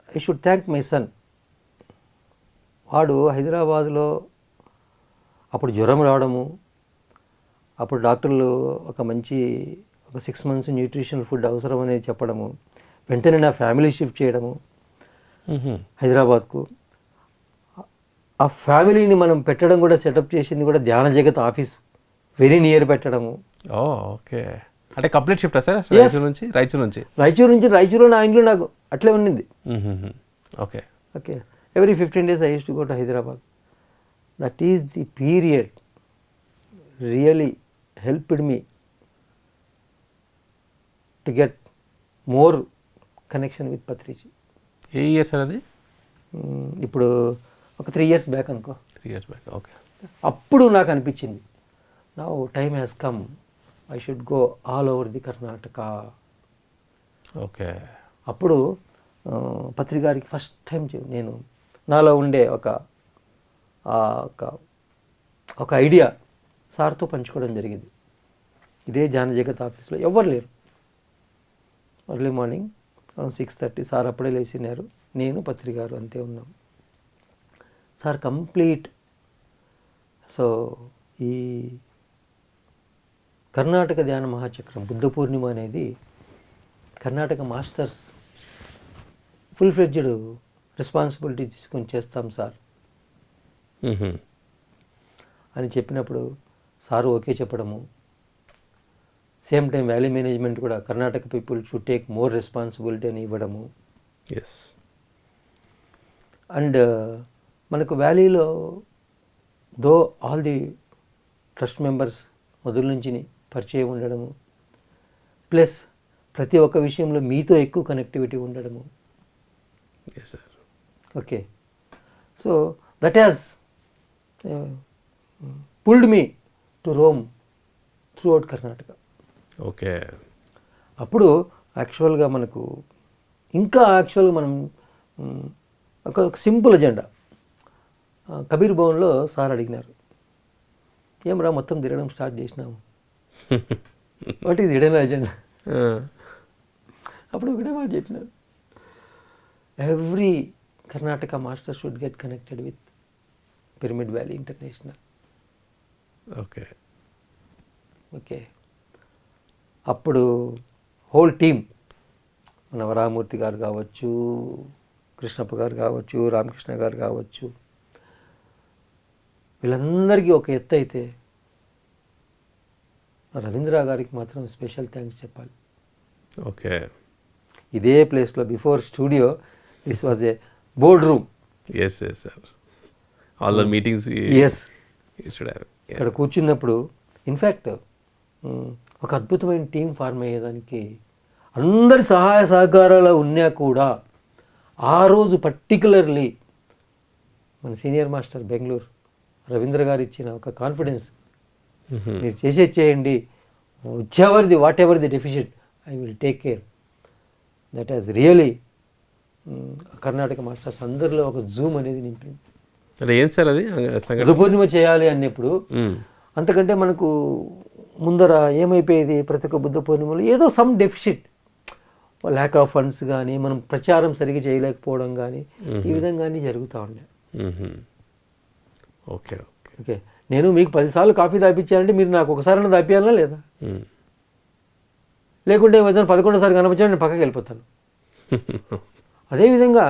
S2: I should thank my son. వాడు హైదరాబాద్లో అప్పుడు జ్వరం రావడము, అప్పుడు డాక్టర్లు ఒక 6 months న్యూట్రిషనల్ ఫుడ్ అవసరం అనేది చెప్పడము, వెంటనే నా ఫ్యామిలీ షిఫ్ట్ చేయడము హైదరాబాద్కు. ఆ ఫ్యామిలీని మనం పెట్టడం కూడా, సెటప్ చేసింది కూడా ధ్యాన జగత్ ఆఫీస్ వెరీ నియర్ పెట్టడము.
S1: ఓకే. అంటే కంప్లీట్ షిఫ్ట్ సార్ రాయచూరు
S2: నా ఇంట్లో నాకు అట్లే ఉండింది.
S1: Okay
S2: okay. Every 15 days I used to go to Hyderabad. That is the period really helped me to get more connection with Patriji.
S1: A year sir అది?
S2: ఇప్పుడు ఒక 3 years బ్యాక్ అనుకో.
S1: 3 years back. Okay.
S2: అప్పుడు నాకు అనిపించింది, now time has come, I should go all over the Karnataka.
S1: Okay.
S2: అప్పుడు పత్రికారికి first time నేను నాలో ఉండే ఒక ఐడియా సార్తో పంచుకోవడం జరిగింది. ఇదే ధ్యాన జగత్ ఆఫీస్లో ఎవ్వరు లేరు. ఎర్లీ మార్నింగ్ 6:30 సార్ అప్పుడే లేచినారు, నేను పత్రికారు అంతే ఉన్నాం. Sir complete. సో ఈ కర్ణాటక ధ్యాన మహాచక్రం బుద్ధ పూర్ణిమ అనేది Karnataka masters full fledged responsibility తీసుకొని చేస్తాం సార్ అని చెప్పినప్పుడు సారు ఓకే చెప్పడము, సేమ్ టైం వ్యాలీ మేనేజ్మెంట్ కూడా Karnataka people should take more responsibility అని ఇవ్వడము.
S1: ఎస్.
S2: అండ్ మనకు వ్యాలీలో దో ఆల్ ది ట్రస్ట్ మెంబర్స్ మొదలు నుంచి పరిచయం ఉండడము, ప్లస్ ప్రతి ఒక్క విషయంలో మీతో ఎక్కువ కనెక్టివిటీ ఉండడము.
S1: Yes sir.
S2: Okay. So that has pulled me to roam throughout Karnataka.
S1: Okay.
S2: అప్పుడు యాక్చువల్గా మనకు ఇంకా యాక్చువల్గా మనం ఒక సింపుల్ ఎజెండా కబీర్ భవన్లో సార్ అడిగినారు, ఏమరా మొత్తం తిరగడం స్టార్ట్ చేసినాము, వాట్ ఈజ్ హిడెన్ ఎజెండా? అప్పుడు ఒకటే మాట చెప్పినారు, every Karnataka master should get connected with pyramid valley international.
S1: Okay.
S2: Okay. అప్పుడు హోల్ టీమ్, మన వరామూర్తి గారు కావచ్చు, కృష్ణప్ప గారు కావచ్చు, రామకృష్ణ గారు కావచ్చు, వీళ్ళందరికీ ఒక ఎత్తు అయితే రవీంద్ర గారికి మాత్రం స్పెషల్ థ్యాంక్స్ చెప్పాలి.
S1: ఓకే.
S2: ఇదే ప్లేస్లో before studio this was a board room.
S1: Yes yes sir. All the meetings
S2: yes. ఇక్కడ కూర్చున్నప్పుడు ఇన్ఫ్యాక్ట్ ఒక అద్భుతమైన టీం ఫార్మ్ అయ్యేదానికి అందరి సహాయ సహకారాలు ఉన్నా కూడా ఆ రోజు పర్టికులర్లీ మన సీనియర్ మాస్టర్ బెంగళూరు రవీంద్ర గారు ఇచ్చిన ఒక కాన్ఫిడెన్స్, మీరు చేయండి, వచ్చేవరిది whatever the deficit I will take care, that has really Karnataka masters అందరిలో ఒక జూమ్ అనేది నింపింది.
S1: ఏం సార్ అది
S2: బుద్ధ పూర్ణిమ చేయాలి అన్నప్పుడు అంతకంటే మనకు ముందర ఏమైపోయేది, ప్రతి ఒక్క బుద్ధ పూర్ణిమలో ఏదో some deficit, lack of funds కానీ, మనం ప్రచారం సరిగ్గా చేయలేకపోవడం కానీ, ఈ విధంగానే జరుగుతూ ఉండే.
S1: Okay
S2: okay. నేను మీకు 10 సార్లు కాఫీ తాపించానంటే మీరు నాకు ఒకసారైనా తాపియాలా లేదా? లేకుంటే ఏదైనా 11సారి కనిపించాను నేను పక్కకి వెళ్ళిపోతాను. అదేవిధంగా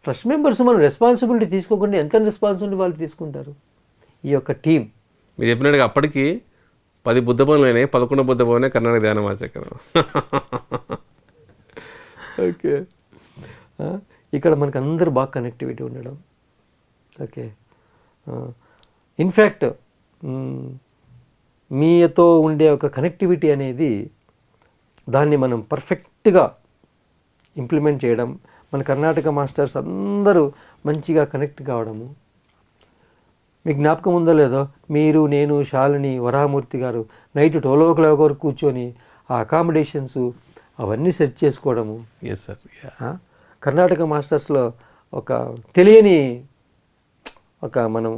S2: ట్రస్ట్ మెంబర్స్ మనం రెస్పాన్సిబిలిటీ తీసుకోకుండా ఎంత రెస్పాన్సిబిలిటీ వాళ్ళు తీసుకుంటారు. ఈ యొక్క టీం
S1: మీరు చెప్పినట్టుగా అప్పటికి 10 బుద్ధ భవన్లు అయినాయి, 11 బుద్ధ భవనే కర్ణాటక ధ్యాన మహాచక్రం.
S2: ఓకే. ఇక్కడ మనకు అందరూ బాగా కనెక్టివిటీ ఉండడం. ఓకే. ఇన్ఫ్యాక్ట్ మీతో ఉండే ఒక కనెక్టివిటీ అనేది దాన్ని మనం పర్ఫెక్ట్గా ఇంప్లిమెంట్ చేయడం, మన కర్ణాటక మాస్టర్స్ అందరూ మంచిగా కనెక్ట్ కావడము. మీకు జ్ఞాపకం ఉందో లేదో, మీరు, నేను, శాలిని, వరామూర్తి గారు నైట్ 12 o'clock వరకు కూర్చొని ఆ అకామిడేషన్స్ అవన్నీ సెట్ చేసుకోవడము.
S1: Yes sir.
S2: కర్ణాటక మాస్టర్స్లో ఒక తెలియని మనం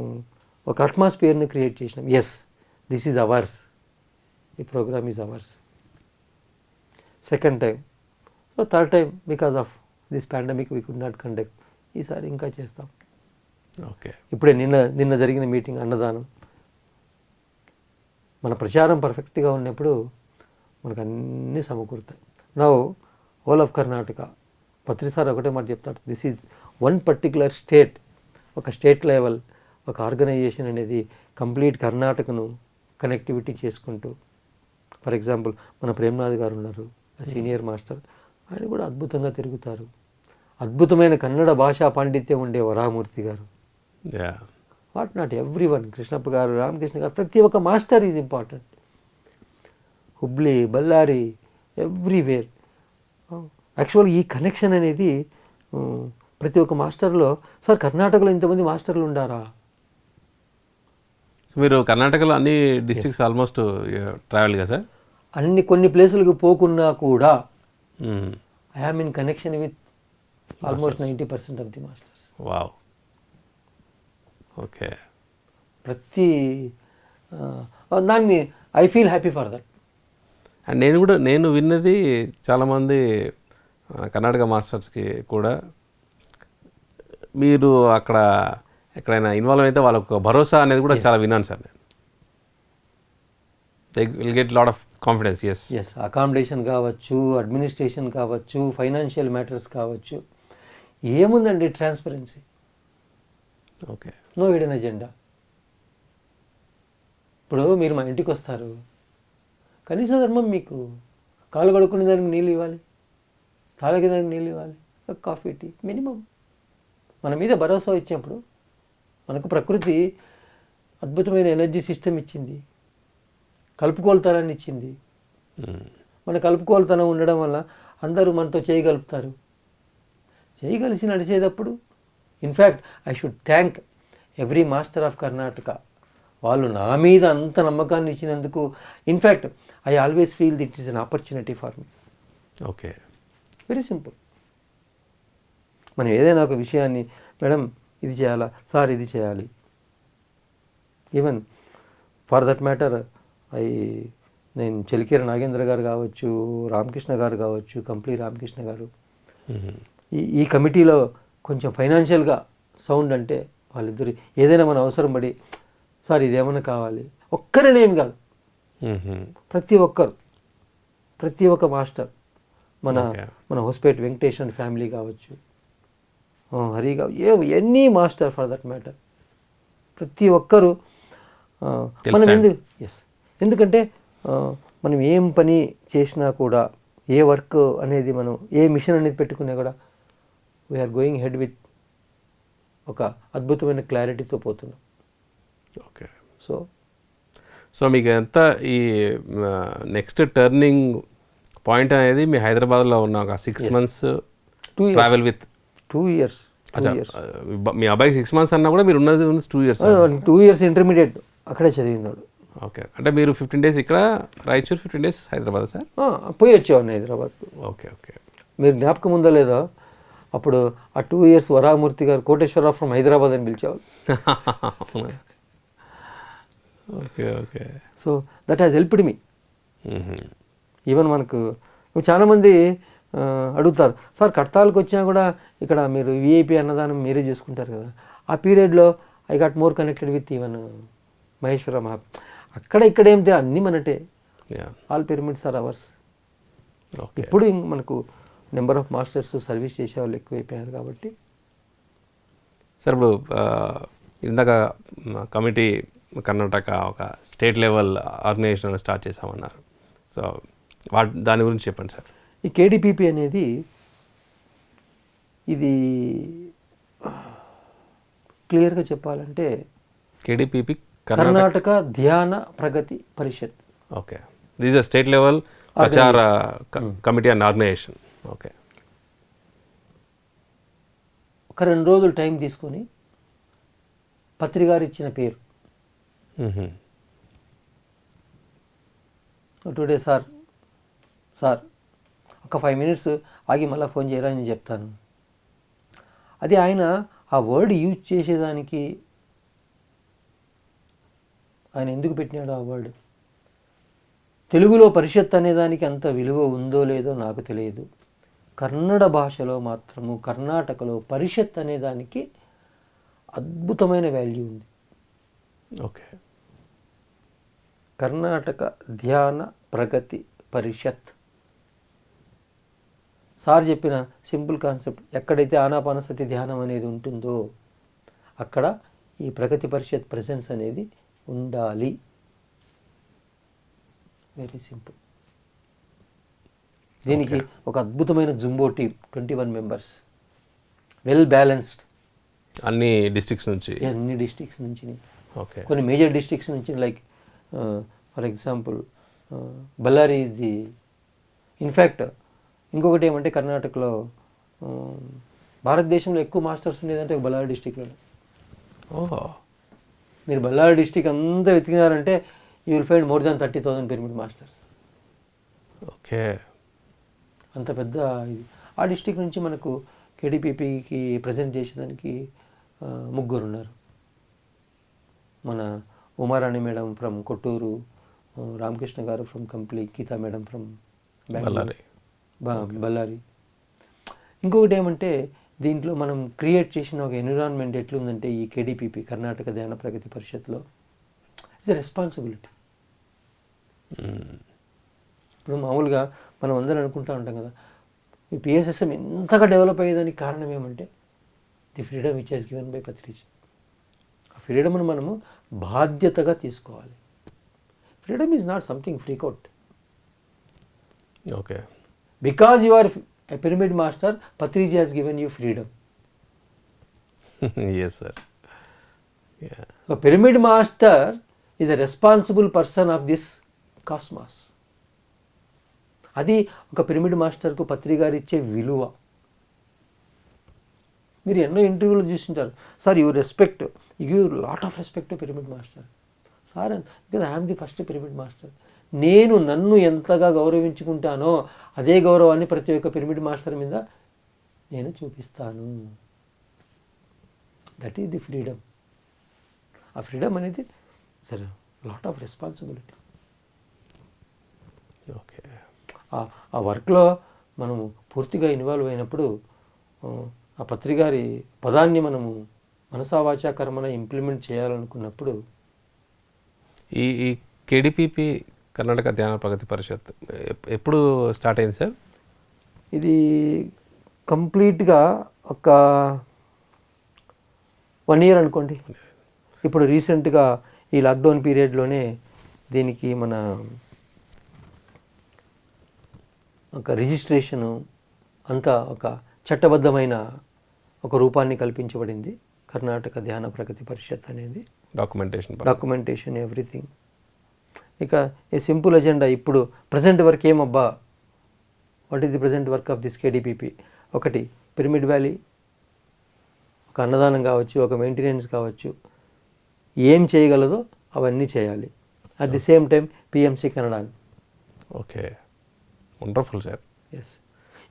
S2: ఒక అట్మాస్ఫియర్ని క్రియేట్ చేసినాం. ఎస్, దిస్ ఈజ్ అవర్స్, ఈ programme is ours. Second time, so third time because of this pandemic we could not conduct. ఈసారి ఇంకా చేస్తాం.
S1: ఓకే.
S2: ఇప్పుడే నిన్న జరిగిన మీటింగ్ అన్నదానం, మన ప్రచారం పర్ఫెక్ట్గా ఉన్నప్పుడు మనకు అన్నీ సమకూరుతాయి. నౌ హోల్ ఆఫ్ కర్ణాటక పత్రిసారి ఒకటే మాట చెప్తాడు, this is one particular state, ఒక స్టేట్ లెవెల్ ఒక ఆర్గనైజేషన్ అనేది కంప్లీట్ కర్ణాటకను కనెక్టివిటీ చేసుకుంటూ. ఫర్ ఎగ్జాంపుల్ మన ప్రేమ్నాథ్ గారు ఉన్నారు, సీనియర్ మాస్టర్, ఆయన కూడా అద్భుతంగా తిరుగుతారు. అద్భుతమైన కన్నడ భాషా పాండిత్యం ఉండే Varamurthy garu, what not every one, Krishnappa garu, Ramakrishna garu, ప్రతి ఒక్క master is important. Hubli, Bellary, everywhere. యాక్చువల్గా ఈ కనెక్షన్ అనేది ప్రతి ఒక్క మాస్టర్లో, సార్ కర్ణాటకలో ఇంతమంది మాస్టర్లు ఉండారా?
S1: మీరు కర్ణాటకలో అన్ని డిస్ట్రిక్ట్స్ ఆల్మోస్ట్ ట్రావెల్ కదా సార్?
S2: కొన్ని ప్లేసులకు పోకున్నా కూడా I am in connection with almost 90% of the masters.
S1: Wow. Okay.
S2: ప్రతి దాన్ని I feel happy for that.
S1: And నేను విన్నది చాలామంది కర్ణాటక మాస్టర్స్కి కూడా, మీరు అక్కడ ఎక్కడైనా ఇన్వాల్వ్ అయితే వాళ్ళకు భరోసా అనేది కూడా చాలా విన్నాను సార్ నేను. They will get lot of confidence.
S2: Yes, accommodation కావచ్చు, అడ్మినిస్ట్రేషన్ కావచ్చు, ఫైనాన్షియల్ మ్యాటర్స్ కావచ్చు, ఏముందండి transparency,
S1: okay.
S2: No hidden agenda. ఇప్పుడు మీరు మా ఇంటికి వస్తారు, కనీస ధర్మం మీకు కాలు కడుక్కునే దానికి నీళ్ళు ఇవ్వాలి, తాగే దానికి నీళ్ళు ఇవ్వాలి, ఒక కాఫీ టీ మినిమం. మన మీద భరోసా ఇచ్చినప్పుడు మనకు ప్రకృతి అద్భుతమైన ఎనర్జీ సిస్టమ్ ఇచ్చింది, కలుపుకోలుతనాన్ని ఇచ్చింది. మన కలుపుకోలుతనం ఉండడం వల్ల అందరూ మనతో చేయగలుపుతారు. చేయగలిసి నడిచేటప్పుడు in fact I should thank every master of Karnataka. వాళ్ళు నా మీద అంత నమ్మకాన్ని ఇచ్చినందుకు in fact I always feel that is an opportunity for me.
S1: Okay,
S2: very simple. మనం ఏదైనా ఒక విషయాన్ని, మేడం ఇది చేయాలా, సార్ ఇది చేయాలి, ఈవెన్ ఫర్ దట్ మ్యాటర్ నేను చెలికేర నాగేంద్ర గారు కావచ్చు, రామకృష్ణ గారు కావచ్చు, కంప్లీ రామకృష్ణ గారు, ఈ కమిటీలో కొంచెం ఫైనాన్షియల్గా సౌండ్ అంటే వాళ్ళిద్దరు ఏదైనా మన అవసరం పడి, సార్ ఇదేమన్నా కావాలి, ఒక్కరినేం కాదు, ప్రతి ఒక్క మాస్టర్, మన హోస్పేట్ వెంకటేష్ అండ్ ఫ్యామిలీ కావచ్చు, హరి కావచ్చు, any master for that matter, ప్రతి ఒక్కరు మనం ఎందుకంటే మనం ఏం పని చేసినా కూడా, ఏ వర్క్ అనేది మనం ఏ మిషన్ అనేది పెట్టుకున్నా కూడా వీఆర్ గోయింగ్ హెడ్ విత్ ఒక అద్భుతమైన క్లారిటీతో పోతున్నాం.
S1: ఓకే. సో మీకు ఎంత ఈ నెక్స్ట్ టర్నింగ్ పాయింట్ అనేది మీ హైదరాబాద్లో ఉన్న ఒక 6 months ట్రావెల్ విత్
S2: 2 years.
S1: మీ అబ్బాయికి 6 months అన్నా కూడా మీరు ఉన్నది 2 years.
S2: 2 years ఇంటర్మీడియట్ అక్కడే చదివినాడు.
S1: ఓకే, అంటే మీరు 15 days ఇక్కడ రాయచూర్, 15 days హైదరాబాద్ సార్?
S2: పోయి వచ్చేవాడిని హైదరాబాద్.
S1: Okay okay.
S2: మీరు జ్ఞాపకం ఉందో లేదో, అప్పుడు ఆ 2 years వరామూర్తి గారు కోటేశ్వరరావు ఫ్రమ్ హైదరాబాద్ అని పిలిచేవాళ్ళు.
S1: Okay okay.
S2: So that has helped me. Even మనకు చాలామంది అడుగుతారు, సార్ కడతాలకు వచ్చినా కూడా ఇక్కడ మీరు విఐపి అన్నదానం మీరే చేసుకుంటారు కదా. ఆ పీరియడ్లో I got more connected with even Maheshwara మహా. అక్కడ ఇక్కడ ఏం అన్నీ మనటే, ఆల్ పిరమిడ్స్ ఆర్ అవర్స్. ఇప్పుడు మనకు నెంబర్ ఆఫ్ మాస్టర్స్ సర్వీస్ చేసేవాళ్ళు ఎక్కువైపోయారు కాబట్టి.
S1: సార్ ఇప్పుడు ఇందాక కమిటీ కర్ణాటక ఒక స్టేట్ లెవెల్ ఆర్గనైజేషన్ స్టార్ట్ చేసామన్నారు. సో దాని గురించి చెప్పండి సార్.
S2: ఈ కేడిపిపి అనేది ఇది క్లియర్గా చెప్పాలంటే
S1: KDPP
S2: Karnataka Dhyana Pragathi Parishath.
S1: Okay, this is state level ప్రచార కమిటీ అండ్ ఆర్గనైజేషన్. ఓకే,
S2: ఒక 2 రోజులు టైం తీసుకొని పత్రికారు ఇచ్చిన పేరు టుడే సార్ ఒక 5 minutes ఆగి మళ్ళీ ఫోన్ చేయరా అని చెప్తాను. అది ఆయన ఆ వర్డ్ యూజ్ చేసేదానికి ఆయన ఎందుకు పెట్టినాడు ఆ వర్డ్? తెలుగులో పరిషత్ అనేదానికి అంత విలువ ఉందో లేదో నాకు తెలియదు. కన్నడ భాషలో మాత్రము కర్ణాటకలో పరిషత్ అనేదానికి అద్భుతమైన వాల్యూ ఉంది.
S1: ఓకే,
S2: కర్ణాటక ధ్యాన ప్రగతి పరిషత్. సార్ చెప్పిన సింపుల్ కాన్సెప్ట్, ఎక్కడైతే ఆనాపానసతి ధ్యానం అనేది ఉంటుందో అక్కడ ఈ ప్రగతి పరిషత్ ప్రెసెన్స్ అనేది ఉండాలి. Very simple. దీనికి ఒక అద్భుతమైన jumbo team, 21 members, well balanced,
S1: అన్ని డిస్ట్రిక్ట్స్
S2: నుంచి.
S1: ఓకే,
S2: కొన్ని మేజర్ డిస్ట్రిక్ట్స్ నుంచి, like for example Bellary is the. In fact ఇంకొకటి ఏమంటే కర్ణాటకలో భారతదేశంలో ఎక్కువ మాస్టర్స్ ఉండేదంటే బళ్ళారి డిస్టిక్లో. మీరు బళ్ళారి డిస్టిక్ అంతా వెతికినారంటే you will find more than 30,000 pyramid masters.
S1: Okay,
S2: అంత పెద్ద ఇది. ఆ డిస్టిక్ నుంచి మనకు కేడిపిపికి ప్రజెంట్ చేసేదానికి 3 ఉన్నారు. మన Umarani madam from Kotturu, Ramakrishna garu from Kampli, Geetha madam from Ballari. ఇంకొకటి ఏమంటే దీంట్లో మనం క్రియేట్ చేసిన ఒక ఎన్విరాన్మెంట్ ఎట్లుందంటే ఈ కేడిపిపి కర్ణాటక ధ్యాన ప్రగతి పరిషత్లో ఇట్స్ రెస్పాన్సిబిలిటీ. ఇప్పుడు మామూలుగా మనం అందరం అనుకుంటూ ఉంటాం కదా, ఈ పిఎస్ఎస్ఎం ఎంతగా డెవలప్ అయ్యేదానికి కారణం ఏమంటే the freedom which he's given by Patriji. ఆ ఫ్రీడమ్ను మనము బాధ్యతగా తీసుకోవాలి. Freedom is not something freak out.
S1: Okay,
S2: because you are a pyramid master, Patriji has given you freedom.
S1: Yes sir.
S2: A pyramid master is a responsible person of this cosmos. అది ఒక pyramid మాస్టర్కు పత్రి గారు ఇచ్చే విలువ. మీరు ఎన్నో ఇంటర్వ్యూలు చూసింటారు, sir you respect, you give lot of respect to pyramid master. Sir because I'm the first pyramid master. నేను నన్ను ఎంతగా గౌరవించుకుంటానో అదే గౌరవాన్ని ప్రతి ఒక్క పిరమిడ్ మాస్టర్ మీద నేను చూపిస్తాను. That is the freedom. ఆ ఫ్రీడమ్ అనేది సరే లాట్ ఆఫ్ రెస్పాన్సిబిలిటీ.
S1: ఓకే,
S2: ఆ వర్క్లో మనము పూర్తిగా ఇన్వాల్వ్ అయినప్పుడు ఆ పత్రికారి పదాన్ని మనము మనసా వాచా కర్మన ఇంప్లిమెంట్ చేయాలనుకున్నప్పుడు
S1: ఈ ఈ కేడిపిపి కర్ణాటక ధ్యాన ప్రగతి పరిషత్ ఎప్పుడు స్టార్ట్ అయింది సార్?
S2: ఇది కంప్లీట్గా ఒక 1 year అనుకోండి. ఇప్పుడు రీసెంట్గా ఈ లాక్డౌన్ పీరియడ్లోనే దీనికి మన ఒక రిజిస్ట్రేషను అంతా ఒక చట్టబద్ధమైన ఒక రూపాన్ని కల్పించబడింది కర్ణాటక ధ్యాన ప్రగతి పరిషత్ అనేది. Documentation everything. ఇక ఏ సింపుల్ ఎజెండా. ఇప్పుడు ప్రజెంట్ వర్క్ ఏమబ్బా, what is the present work of this KDPP? ఒకటి పిరమిడ్ వ్యాలీ, ఒక అన్నదానం కావచ్చు, ఒక మెయింటెనెన్స్ కావచ్చు, ఏం చేయగలదో అవన్నీ చేయాలి. At the same time PMC Kannada.
S1: Okay, wonderful sir.
S2: Yes.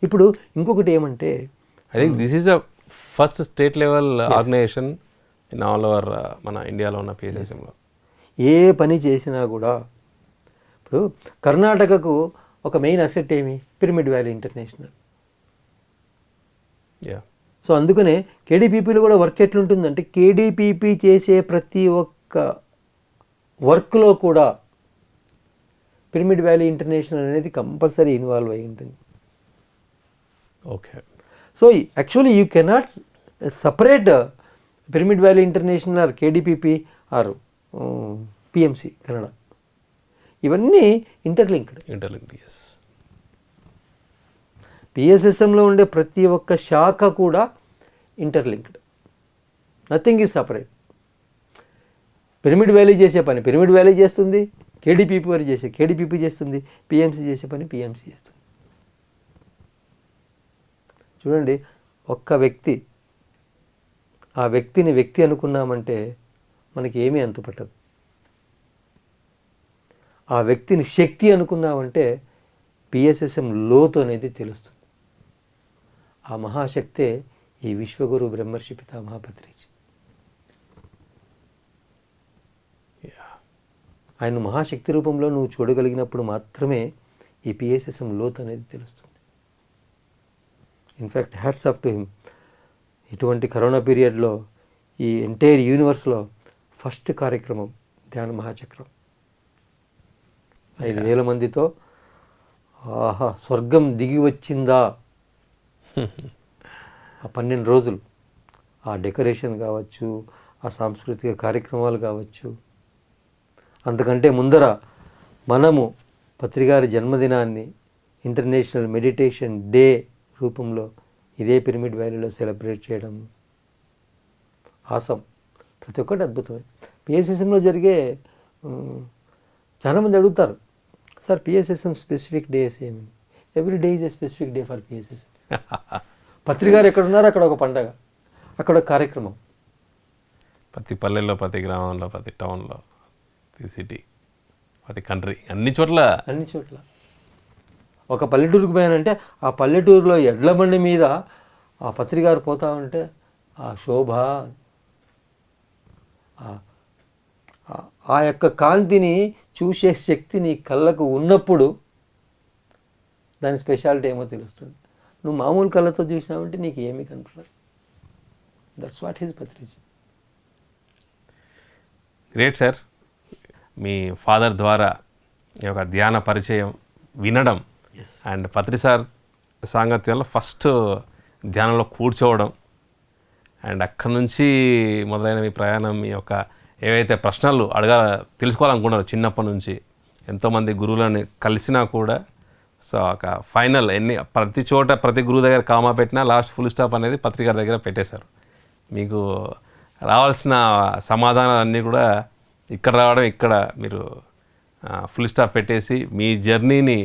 S2: ఇప్పుడు ఇంకొకటి ఏమంటే
S1: I think this is a first state level organisation in all over మన ఇండియాలో ఉన్న పిఎస్ఎస్ఎంలో.
S2: ఏ పని చేసినా కూడా ఇప్పుడు కర్ణాటకకు ఒక మెయిన్ అసెట్ ఏమి? Pyramid valley international. సో అందుకనే కేడిపిపిలో కూడా వర్క్ ఎట్లుంటుందంటే కేడిపిపి చేసే ప్రతి ఒక్క వర్క్లో కూడా పిరమిడ్ వ్యాలీ ఇంటర్నేషనల్ అనేది కంపల్సరీ ఇన్వాల్వ్ అయి ఉంటుంది.
S1: Okay.
S2: So actually you cannot separate pyramid valley international or KDPP or PMC Kannada. ఇవన్నీ ఇంటర్లింక్డ్.
S1: ఎస్.
S2: పిఎస్ఎస్ఎంలో ఉండే ప్రతి ఒక్క శాఖ కూడా interlinked. Nothing is separate. Pyramid valley చేసే పని పిరమిడ్ వ్యాలీ చేస్తుంది, కేడిపిపి వారు చేసే కేడిపిపి చేస్తుంది, పిఎంసి చేసే పని పిఎంసి చేస్తుంది. చూడండి, ఒక్క వ్యక్తి, ఆ వ్యక్తిని వ్యక్తి అనుకున్నామంటే మనకి ఏమీ అంతుపట్టదు. ఆ వ్యక్తిని శక్తి అనుకున్నామంటే పిఎస్ఎస్ఎం లోతు అనేది తెలుస్తుంది. ఆ మహాశక్తే ఈ విశ్వగురు బ్రహ్మర్షి పితామహ పత్రిజీ. ఆయన మహాశక్తి రూపంలో నువ్వు చూడగలిగినప్పుడు మాత్రమే ఈ పిఎస్ఎస్ఎం లోతు అనేది తెలుస్తుంది. In fact hats off to him. ఇటువంటి కరోనా పీరియడ్లో ఈ ఎంటైర్ యూనివర్స్లో ఫస్ట్ కార్యక్రమం ధ్యాన మహాచక్రం 5,000 మందితో. ఆహా, స్వర్గం దిగి వచ్చిందా. ఆ 12 రోజులు ఆ డెకరేషన్ కావచ్చు, ఆ సాంస్కృతిక కార్యక్రమాలు కావచ్చు. అంతకంటే ముందర మనము పత్రిగారి జన్మదినాన్ని ఇంటర్నేషనల్ మెడిటేషన్ డే రూపంలో ఇదే పిరమిడ్ వ్యాలీలో సెలబ్రేట్ చేయడం ఆసం. ప్రతి ఒక్కటి అద్భుతమే. పిఎస్ఎస్ఎంలో జరిగే చాలామంది అడుగుతారు, సార్ పిఎస్ఎస్ఎం స్పెసిఫిక్ డేస్ ఏమి? Every day is a specific day for PSSM. పత్రికారు ఎక్కడున్నారో అక్కడ ఒక పండగ, అక్కడ ఒక కార్యక్రమం.
S1: ప్రతి పల్లెల్లో, ప్రతి గ్రామంలో, ప్రతి టౌన్లో, ప్రతి సిటీ, ప్రతి కంట్రీ, అన్ని చోట్ల ఒక పల్లెటూరుకు పోయానంటే ఆ పల్లెటూరులో ఎడ్ల బండి మీద ఆ పత్రికారు పోతా ఉంటే ఆ శోభ, ఆ యొక్క కాంతిని చూసే శక్తి నీ కళ్ళకు ఉన్నప్పుడు దాని స్పెషాలిటీ ఏమో తెలుస్తుంది. నువ్వు మామూలు కళ్ళతో చూసినావంటే నీకు ఏమీ కనపడదు.
S2: That's what is Patriji.
S1: Great sir. మీ ఫాదర్ ద్వారా ఈ యొక్క ధ్యాన పరిచయం వినడం
S2: ఎస్.
S1: అండ్ పత్రి సార్ సాంగత్యంలో ఫస్ట్ ధ్యానంలో కూర్చోవడం అండ్ అక్కడి నుంచి మొదలైన మీ ప్రయాణం, మీ యొక్క ఏవైతే ప్రశ్నలు తెలుసుకోవాలనుకున్నారో చిన్నప్పటి నుంచి ఎంతోమంది గురువులని కలిసినా కూడా సో ఒక ఫైనల్ ప్రతి చోట ప్రతి గురువు దగ్గర కామా పెట్టినా లాస్ట్ ఫుల్ స్టాప్ అనేది పత్రిక గారి దగ్గర పెట్టేశారు. మీకు రావాల్సిన సమాధానాలన్నీ కూడా ఇక్కడ రావడం, ఇక్కడ మీరు ఫుల్ స్టాప్ పెట్టేసి మీ జర్నీని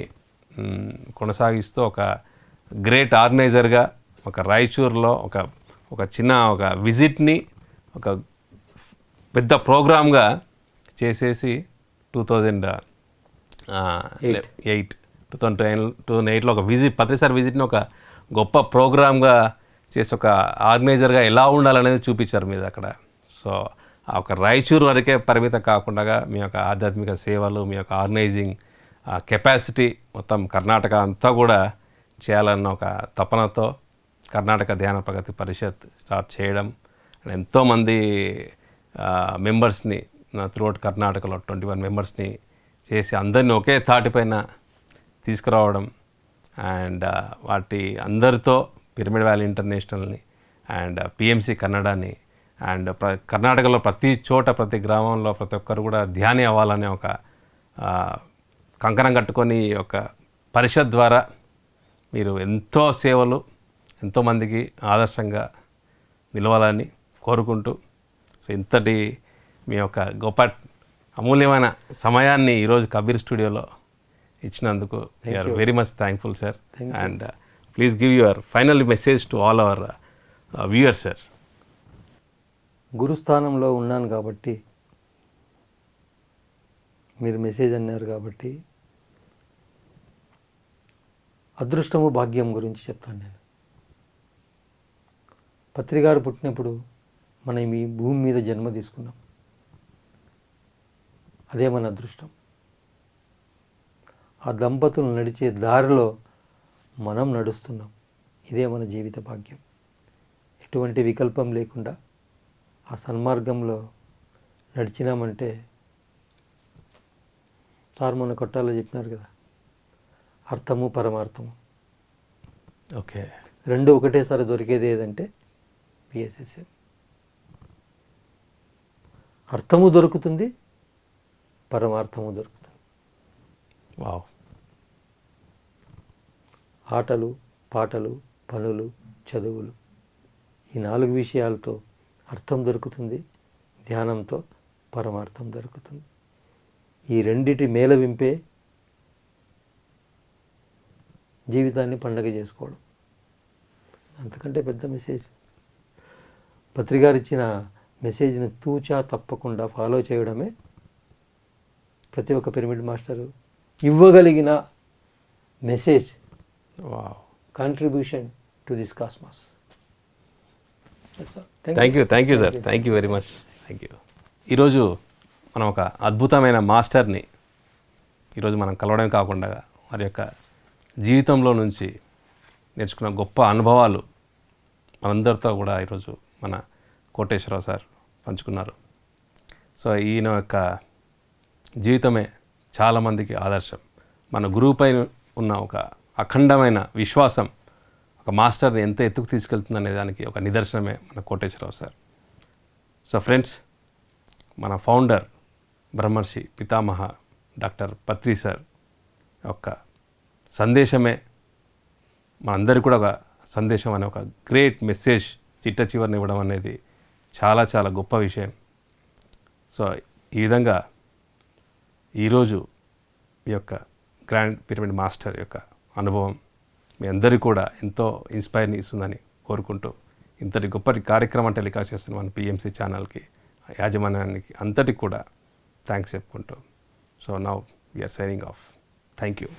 S1: కొనసాగిస్తూ ఒక గ్రేట్ ఆర్గనైజర్గా ఒక రాయచూర్లో ఒక చిన్న విజిట్ని ఒక పెద్ద ప్రోగ్రామ్గా చేసేసి 2008లో ఒక పత్రిసారి విజిట్ని ఒక గొప్ప ప్రోగ్రామ్గా చేసి ఒక ఆర్గనైజర్గా ఎలా ఉండాలనేది చూపించారు మీరు అక్కడ. సో ఆ ఒక రాయచూరు వరకే పరిమితం కాకుండా మీ యొక్క ఆధ్యాత్మిక సేవలు, మీ యొక్క ఆర్గనైజింగ్ కెపాసిటీ మొత్తం కర్ణాటక అంతా కూడా చేయాలన్న ఒక తపనతో కర్ణాటక ధ్యాన ప్రగతి పరిషత్ స్టార్ట్ చేయడం అండ్ ఎంతోమంది మెంబర్స్ని త్రూఅవుట్ కర్ణాటకలో 21 మెంబర్స్ని చేసి అందరినీ ఒకే తాటిపైన తీసుకురావడం అండ్ వాటి అందరితో పిరమిడ్ వ్యాలీ ఇంటర్నేషనల్ని అండ్ పిఎంసి కన్నడని అండ్ కర్ణాటకలో ప్రతి చోట ప్రతి గ్రామంలో ప్రతి ఒక్కరు కూడా ధ్యాని అవ్వాలనే ఒక కంకణం కట్టుకొని ఒక పరిషత్ ద్వారా మీరు ఎంతో సేవలు ఎంతోమందికి ఆదర్శంగా నిలవాలని కోరుకుంటూ సో ఇంతటి మీ యొక్క గొప్ప అమూల్యమైన సమయాన్ని ఈరోజు కబీర్ స్టూడియోలో ఇచ్చినందుకు we're very much thankful sir. And please give your final message to all our viewers sir.
S2: గురుస్థానంలో ఉన్నాను కాబట్టి, మీరు మెసేజ్ అన్నారు కాబట్టి అదృష్టము భాగ్యం గురించి చెప్తాను నేను. పత్రిగారు పుట్టినప్పుడు మనం ఈ భూమి మీద జన్మ తీసుకున్నాం, అదే మన అదృష్టం. ఆ దంపతులు నడిచే దారిలో మనం నడుస్తున్నాం, ఇదే మన జీవిత భాగ్యం. ఎటువంటి వికల్పం లేకుండా ఆ సన్మార్గంలో నడిచినామంటే, సార్ మన కొట్టాలో చెప్పినారు కదా, అర్థము పరమార్థము
S1: ఓకే,
S2: రెండు ఒకటేసారి దొరికేది ఏదంటే పిఎస్ఎస్ఎం. అర్థము దొరుకుతుంది, పరమార్థము దొరుకుతుంది.
S1: వావ్.
S2: ఆటలు, పాటలు, పనులు, చదువులు, ఈ 4 విషయాలతో అర్థం దొరుకుతుంది, ధ్యానంతో పరమార్థం దొరుకుతుంది. ఈ రెండిటి మేళవింపే జీవితాన్ని పండగ చేసుకోవడం. అంతకంటే పెద్ద మెసేజ్. పత్రిగారు ఇచ్చిన మెసేజ్ని తూచా తప్పకుండా ఫాలో చేయడమే ప్రతి ఒక్క పిరమిడ్ మాస్టరు ఇవ్వగలిగిన message, contribution to this cosmos.
S1: Thank you sir, thank you very much, thank you. ఈరోజు మనం ఒక అద్భుతమైన మాస్టర్ని ఈరోజు మనం కలవడం కాకుండా వారి యొక్క జీవితంలో నుంచి నేర్చుకున్న గొప్ప అనుభవాలు మనందరితో కూడా ఈరోజు మన కోటేశ్వరరావు సార్ పంచుకున్నారు. సో ఈయన యొక్క జీవితమే చాలామందికి ఆదర్శం. మన గురువుపై ఉన్న ఒక అఖండమైన విశ్వాసం ఒక మాస్టర్ని ఎంత ఎత్తుకు తీసుకెళ్తుందనే దానికి ఒక నిదర్శనమే మన కోటేశ్వరరావు సార్. సో ఫ్రెండ్స్, మన ఫౌండర్ బ్రహ్మర్షి పితామహ డాక్టర్ పత్రి సార్ యొక్క సందేశమే మనందరికీ కూడా ఒక సందేశం అనే ఒక గ్రేట్ మెసేజ్ చిట్ట చివరిని ఇవ్వడం అనేది చాలా చాలా గొప్ప విషయం. సో ఈ విధంగా ఈరోజు ఈ యొక్క గ్రాండ్ పిరమిడ్ మాస్టర్ యొక్క అనుభవం మీ అందరికీ కూడా ఎంతో ఇన్స్పైర్ని ఇస్తుందని కోరుకుంటూ ఇంతటి గొప్ప కార్యక్రమం టెలికాస్ట్ చేస్తున్న మన పిఎంసి ఛానల్కి యాజమాన్యానికి అంతటికి కూడా థ్యాంక్స్ చెప్పుకుంటూ so now we're signing off. Thank you.